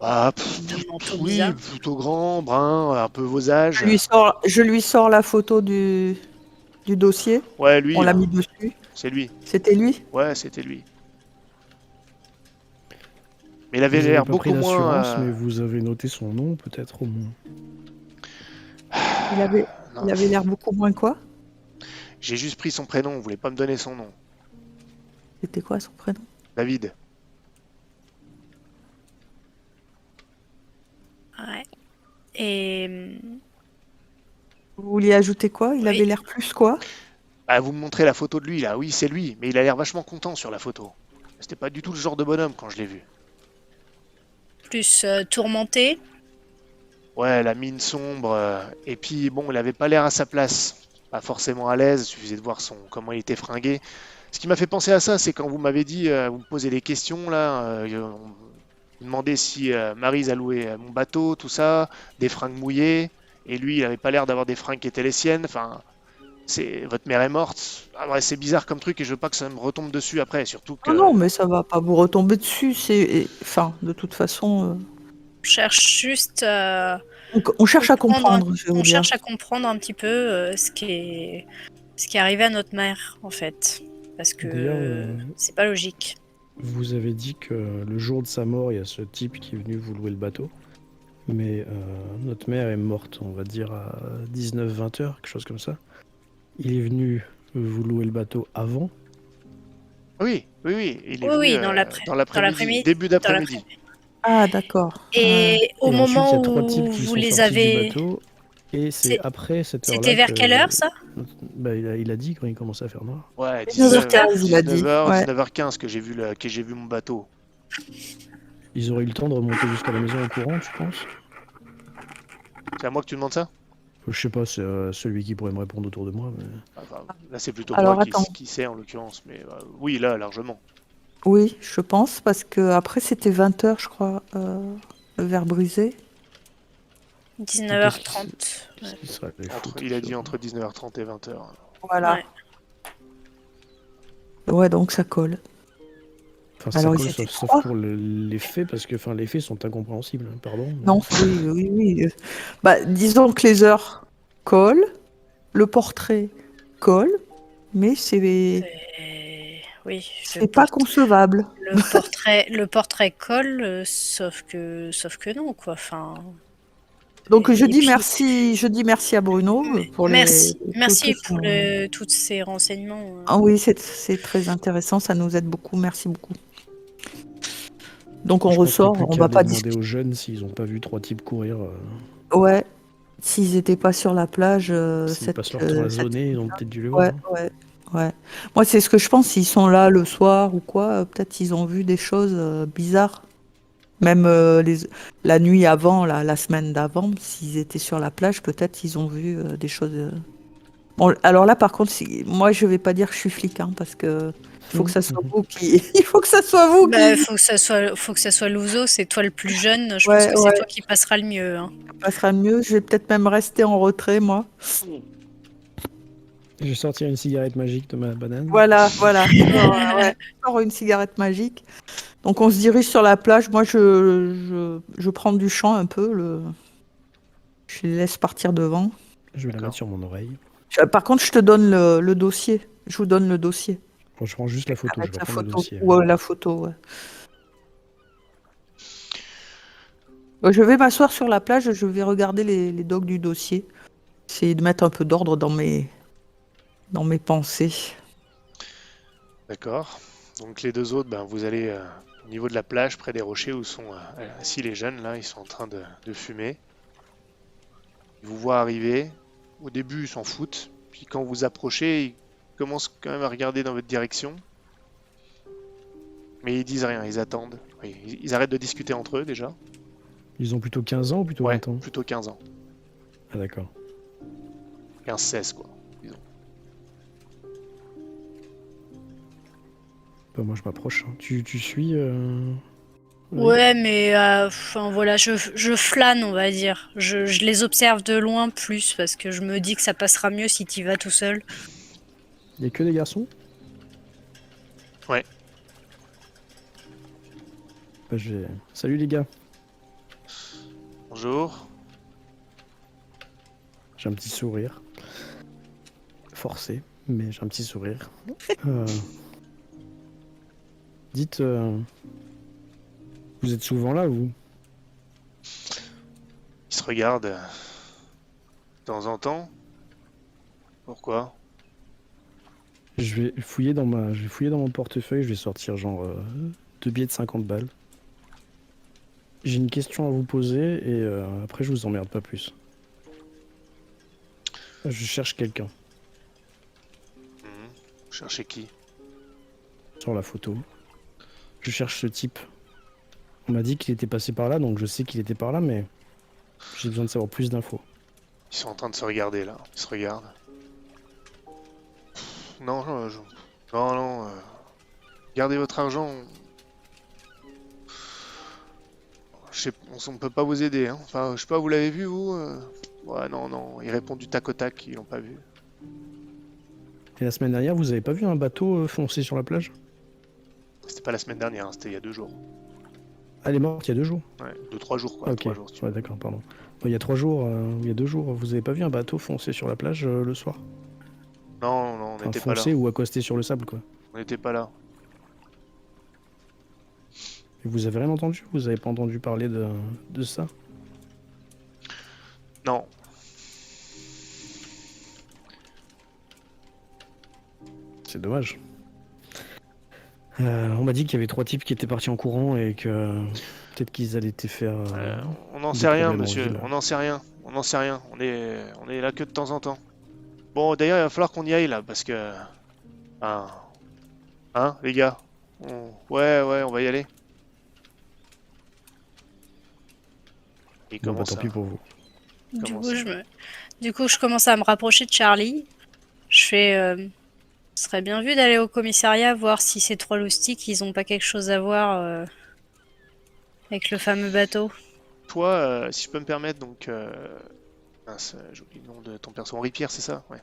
manteau Oui, bizarre. plutôt grand, brun, un peu vos âges. Je lui sors la photo du dossier. Ouais, lui, On l'a mis dessus. c'est lui. C'était lui? Ouais, c'était lui. Mais il Vous avait avez l'air pas beaucoup pris d'assurance, moins. mais vous avez noté son nom, peut-être au moins. Il avait Non, l'air beaucoup moins quoi? j'ai juste pris son prénom, vous voulez pas me donner son nom. C'était quoi son prénom? David. Ouais. Et Vous vouliez ajouter quoi? Il Oui. avait l'air plus quoi? Ah, vous me montrez la photo de lui là, oui, c'est lui, mais il a l'air vachement content sur la photo. C'était pas du tout le genre de bonhomme quand je l'ai vu. plus tourmenté. Ouais, la mine sombre, et puis bon, il avait pas l'air à sa place, pas forcément à l'aise, il suffisait de voir comment il était fringué. Ce qui m'a fait penser à ça, c'est quand vous m'avez dit, vous me posez des questions là, vous demandez si Maryse a loué mon bateau, tout ça, des fringues mouillées, et lui, il avait pas l'air d'avoir des fringues qui étaient les siennes, enfin, votre mère est morte. Ah ouais, c'est bizarre comme truc et je veux pas que ça me retombe dessus après, surtout que... Ah non, mais ça va pas vous retomber dessus. Enfin, de toute façon, On cherche juste on cherche à comprendre, je vais vous on dire. cherche à comprendre un petit peu ce qui est arrivé à notre mère, en fait. Parce que D'ailleurs, c'est pas logique. Vous avez dit que le jour de sa mort, il y a ce type qui est venu vous louer le bateau. Mais notre mère est morte, on va dire, à 19-20 heures, quelque chose comme ça. Il est venu vous louer le bateau avant. Oui, il est Oui, venu oui, dans l'après-midi, début dans d'après-midi. Ah, d'accord. Et au Et ensuite, il y moment a 3 où types qui vous sont les sortis avez... du bateau. Et c'est C'est- après cette heure-là C'était vers que- quelle heure, ça? Bah, il a dit quand il commençait à faire noir. Ouais, 19h15, il a dit. 19h, Ouais. 19h15 que j'ai vu mon bateau. Ils auraient eu le temps de remonter jusqu'à la maison en courant, tu penses? C'est à moi que tu demandes ça? Je sais pas, c'est celui qui pourrait me répondre autour de moi. Mais... Enfin, là, c'est plutôt Alors, moi attends. qui sais en l'occurrence, mais oui, là, largement. Oui, je pense, parce que après c'était 20h, je crois, le verre brisé. 19h30. Qu'est-ce qui serait allé foutre Il a sur- dit entre 19h30 et 20h. Voilà. Ouais, donc ça colle. Enfin, ça Alors, ils colle, étaient sauf trois. pour les faits, parce que les faits sont incompréhensibles, hein, pardon. mais- Non, oui. Bah, disons que les heures collent, le portrait colle, mais c'est Oui, pas concevable. le portrait colle, sauf que non, quoi. Enfin, Donc et je dis puis- merci à Bruno pour merci tout pour son- tous ces renseignements. Ah oui, c'est très intéressant, ça nous aide beaucoup, merci beaucoup. Donc on Je pense qu'il y a ressort, plus on qu'à va pas demander discuter. aux jeunes s'ils ont pas vu 3 types courir. Ouais, s'ils n'étaient pas sur la plage, S'ils passent leur temps à zoner, ils ont peut-être dû les voir. Ouais. Moi, c'est ce que je pense, s'ils sont là le soir ou quoi, peut-être ils ont vu des choses bizarres. Même la nuit avant, la semaine d'avant, s'ils étaient sur la plage, peut-être ils ont vu des choses. Bon, alors là, par contre, moi, je vais pas dire que je suis flic, hein, parce que faut que ça soit vous qui. Il faut que ça soit vous Bah, qui faut que ça soit Louzo, c'est toi le plus jeune. Je Ouais, pense que c'est ouais. toi qui passera le mieux. Hein. passera mieux. Je vais peut-être même rester en retrait, moi. Je vais sortir une cigarette magique de ma banane. Voilà. Ouais, encore une cigarette magique. Donc on se dirige sur la plage. Moi, je prends du champ un peu. Je les laisse partir devant. Je vais la D'accord. mettre sur mon oreille. Par contre, je te donne le dossier. Je vous donne le dossier. Bon, je prends juste la photo, je Avec vais la prendre le photo. dossier. Ouais, la photo, ouais. Je vais m'asseoir sur la plage, je vais regarder les docs du dossier. Essayer de mettre un peu d'ordre dans mes pensées. D'accord. Donc les deux autres, vous allez au niveau de la plage, près des rochers où sont assis les jeunes, là, ils sont en train de fumer. Ils vous voient arriver. Au début, ils s'en foutent. Puis quand vous approchez, ils commencent quand même à regarder dans votre direction. Mais ils disent rien, ils attendent. Oui, ils arrêtent de discuter entre eux déjà. Ils ont plutôt 15 ans ou plutôt Ouais, 20 ans? plutôt 15 ans. Ah d'accord. 15-16 quoi, disons. Bah, moi, je m'approche. Hein. Tu suis oui. Ouais, mais enfin voilà, je flâne, on va dire. Je les observe de loin plus parce que je me dis que ça passera mieux si tu vas tout seul. Il y a que des garçons? Ouais. Bah, Salut les gars. Bonjour. J'ai un petit sourire. Forcé, mais j'ai un petit sourire. Euh, Dites, vous êtes souvent là, vous? Il se regarde de temps en temps. Pourquoi? Je vais fouiller dans mon portefeuille, je vais sortir genre 2 billets de 50 balles. J'ai une question à vous poser et après je vous emmerde pas plus. Je cherche quelqu'un Vous cherchez qui? sur la photo. Je cherche ce type. On m'a dit qu'il était passé par là, donc je sais qu'il était par là, mais j'ai besoin de savoir plus d'infos. Ils sont en train de se regarder là. Ils se regardent. Non, non. Gardez votre argent. On peut pas vous aider. Hein. Enfin, je sais pas, vous l'avez vu vous? Ouais, non. Ils répondent du tac au tac. Ils l'ont pas vu. Et la semaine dernière, vous avez pas vu un bateau foncer sur la plage? C'était pas la semaine dernière. Hein, c'était il y a 2 jours. Ah, elle est morte il y a 2 jours. Ouais, 2-3 jours quoi. Ok, 3 jours, si tu ouais, veux. d'accord, pardon. Il y a 3 jours, il y a 2 jours, vous avez pas vu un bateau foncer sur la plage le soir? Non, on Enfin, n'était pas là. foncer ou accoster sur le sable, quoi. On n'était pas là. Et vous avez rien entendu? Vous avez pas entendu parler de ça? Non. C'est dommage. On m'a dit qu'il y avait 3 types qui étaient partis en courant et que peut-être qu'ils allaient te faire. On n'en des sait rien, problèmes en monsieur. ville. On n'en sait rien. On n'en sait rien. On est là que de temps en temps. Bon, d'ailleurs, il va falloir qu'on y aille là, parce que... Hein, les gars? Ouais, on va y aller. Il Bon, bah commence tant à... pis pour vous. Comment ça? Du coup, je commence à me rapprocher de Charlie. Je fais... Ce serait bien vu d'aller au commissariat voir si ces 3 loustiques, ils ont pas quelque chose à voir avec le fameux bateau. Toi, si je peux me permettre, donc... Mince, j'ai oublié le nom de ton perso. Henri Pierre, c'est ça? Ouais.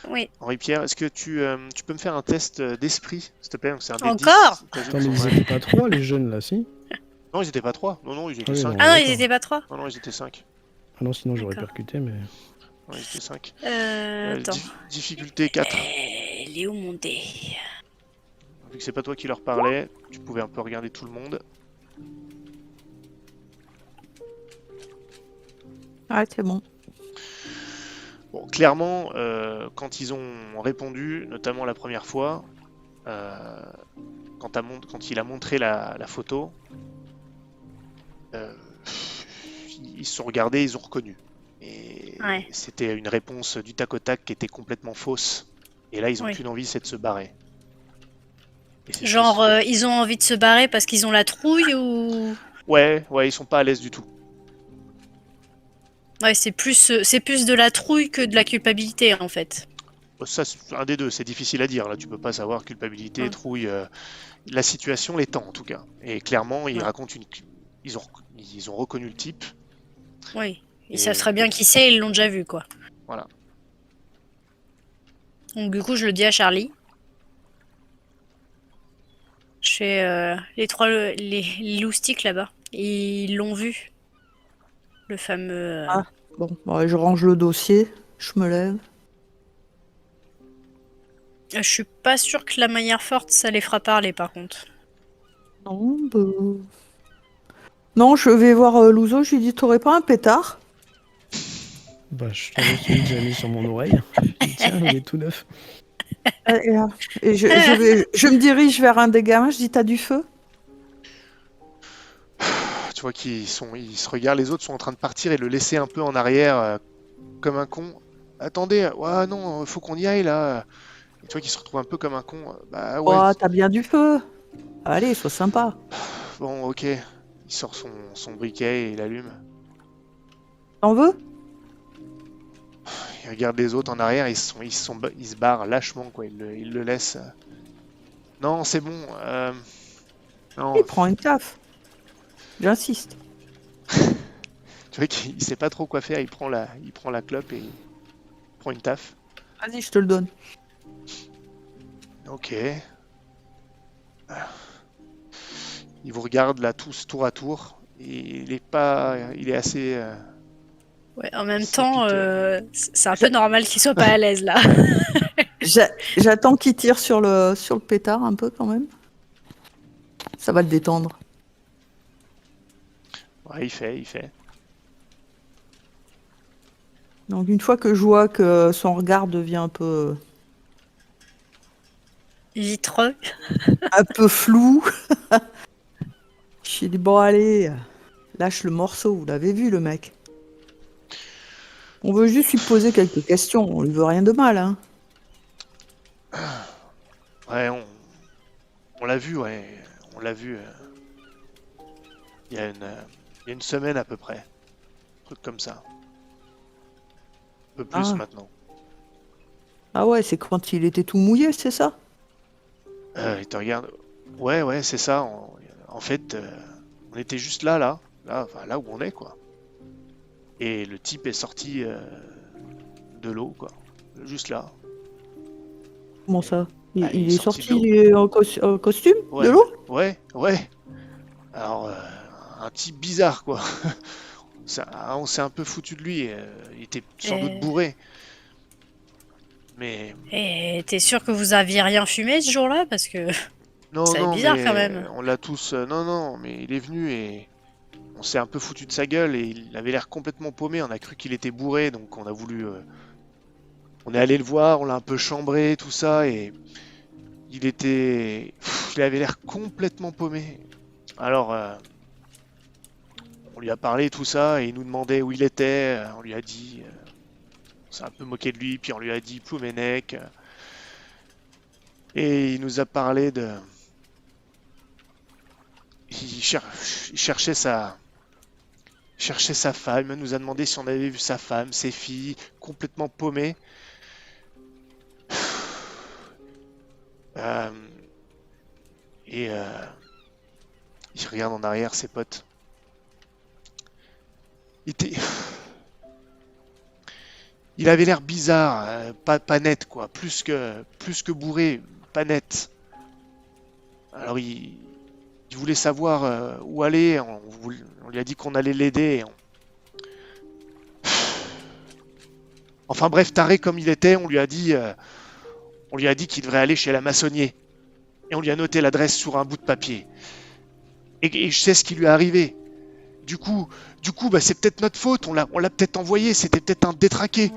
Oui. Henri Pierre, est-ce que tu peux me faire un test d'esprit, s'il te plaît? Donc, c'est un dé de 10, Encore? t'ajoutes Attends, mais son- ils étaient pas 3 les jeunes là, si? Non, ils étaient pas 3. Non, ils étaient Ah oui, 5. non. Ah non, ils d'accord. étaient pas 3. Non, ils étaient 5. Ah non, sinon j'aurais D'accord. percuté, mais. Non, ils étaient 5. Attends. Difficulté 4. Il est où mon dé? Vu que c'est pas toi qui leur parlais, tu pouvais un peu regarder tout le monde. Ah, c'est bon. Bon, clairement, quand ils ont répondu, notamment la première fois, quand il a montré la photo, ils se sont regardés, ils ont reconnu. Et Ouais. c'était une réponse du tac au tac qui était complètement fausse. Et là, ils ont Oui. qu'une envie, c'est de se barrer. Et c'est ce Genre, qu'ils- ils ont envie de se barrer parce qu'ils ont la trouille ou... Ouais, ils sont pas à l'aise du tout. Ouais, c'est plus de la trouille que de la culpabilité en fait. Ça, c'est un des deux, c'est difficile à dire. Là, tu peux pas savoir culpabilité, Ouais. trouille. La situation l'étend en tout cas. Et clairement, ils Ouais. racontent ils ont reconnu le type. Oui. Ils Et- savent très bien qui c'est, ils l'ont déjà vu quoi. Voilà. Donc du coup, je le dis à Charlie. Je fais les loustiques là-bas. Ils l'ont vu. Le fameux... Ah. Bon, ouais, je range le dossier, je me lève. Je suis pas sûre que la manière forte, ça les fera parler par contre. Non, bah... Non, je vais voir Louzo, je lui dis, t'aurais pas un pétard? Bah, je t'avais celui que j'avais mis sur mon oreille. Tiens, il est tout neuf. Et je me dirige vers un des gamins, je dis, t'as du feu? Tu vois ils se regardent, les autres sont en train de partir et le laisser un peu en arrière comme un con. Attendez, ouais, non, faut qu'on y aille là. Et tu vois qu'il se retrouve un peu comme un con. Bah ouais, Oh, t'as bien du feu. Allez, sois sympa. bon, ok. Il sort son briquet et il allume. T'en veux? Il regarde les autres en arrière, ils se barrent lâchement, quoi. Ils le laissent. Non, c'est bon. Non, Il prend une taf. J'insiste. tu vois qu'il sait pas trop quoi faire. Il prend la clope et il prend une taf. Vas-y, je te le donne. Ok. Il vous regarde là tous tour à tour. Et il est assez. Ouais, en même C'est temps, piqué. c'est un peu normal qu'il soit pas à l'aise là. J'attends qu'il tire sur le pétard un peu quand même. Ça va le détendre. Ouais, il fait. Donc une fois que je vois que son regard devient un peu Vitreux. flou, je dis bon allez, lâche le morceau. Vous l'avez vu le mec. On veut juste lui poser quelques questions. On lui veut rien de mal, hein. Ouais, on l'a vu, ouais. On l'a vu il y a une semaine à peu près. Un truc comme ça. Un peu plus Ah. maintenant. Ah ouais, c'est quand il était tout mouillé, c'est ça? Il te regarde. Ouais, c'est ça. En fait, on était juste là, enfin, là où on est, quoi. Et le type est sorti de l'eau, quoi. Juste là. Comment ça? Ah, Il est sorti de l'eau. sorti en costume de Ouais, l'eau? ouais. Alors, un type bizarre, quoi. On s'est un peu foutu de lui. Il était sans doute Et bourré. Mais t'es sûr que vous aviez rien fumé ce jour-là? Parce que c'est non, bizarre quand mais même. on l'a tous. Non, mais il est venu et on s'est un peu foutu de sa gueule et il avait l'air complètement paumé. On a cru qu'il était bourré, donc on a voulu. On est allé le voir, on l'a un peu chambré, tout ça, et il avait l'air complètement paumé. Alors, on lui a parlé, tout ça, et il nous demandait où il était. On lui a dit. On s'est un peu moqué de lui, puis on lui a dit Plouménec. Et il nous a parlé de. Il cherchait sa femme. Il nous a demandé si on avait vu sa femme, ses filles, complètement paumées. Euh, et il regarde en arrière ses potes. Il avait l'air bizarre, pas net quoi, plus que bourré, pas net. Alors il voulait savoir où aller, on lui a dit qu'on allait l'aider. Enfin bref, taré comme il était, on lui a dit qu'il devrait aller chez la maçonnier. Et on lui a noté l'adresse sur un bout de papier. Et je sais ce qui lui est arrivé. Du coup, bah, c'est peut-être notre faute, on l'a peut-être envoyé, c'était peut-être un détraqué.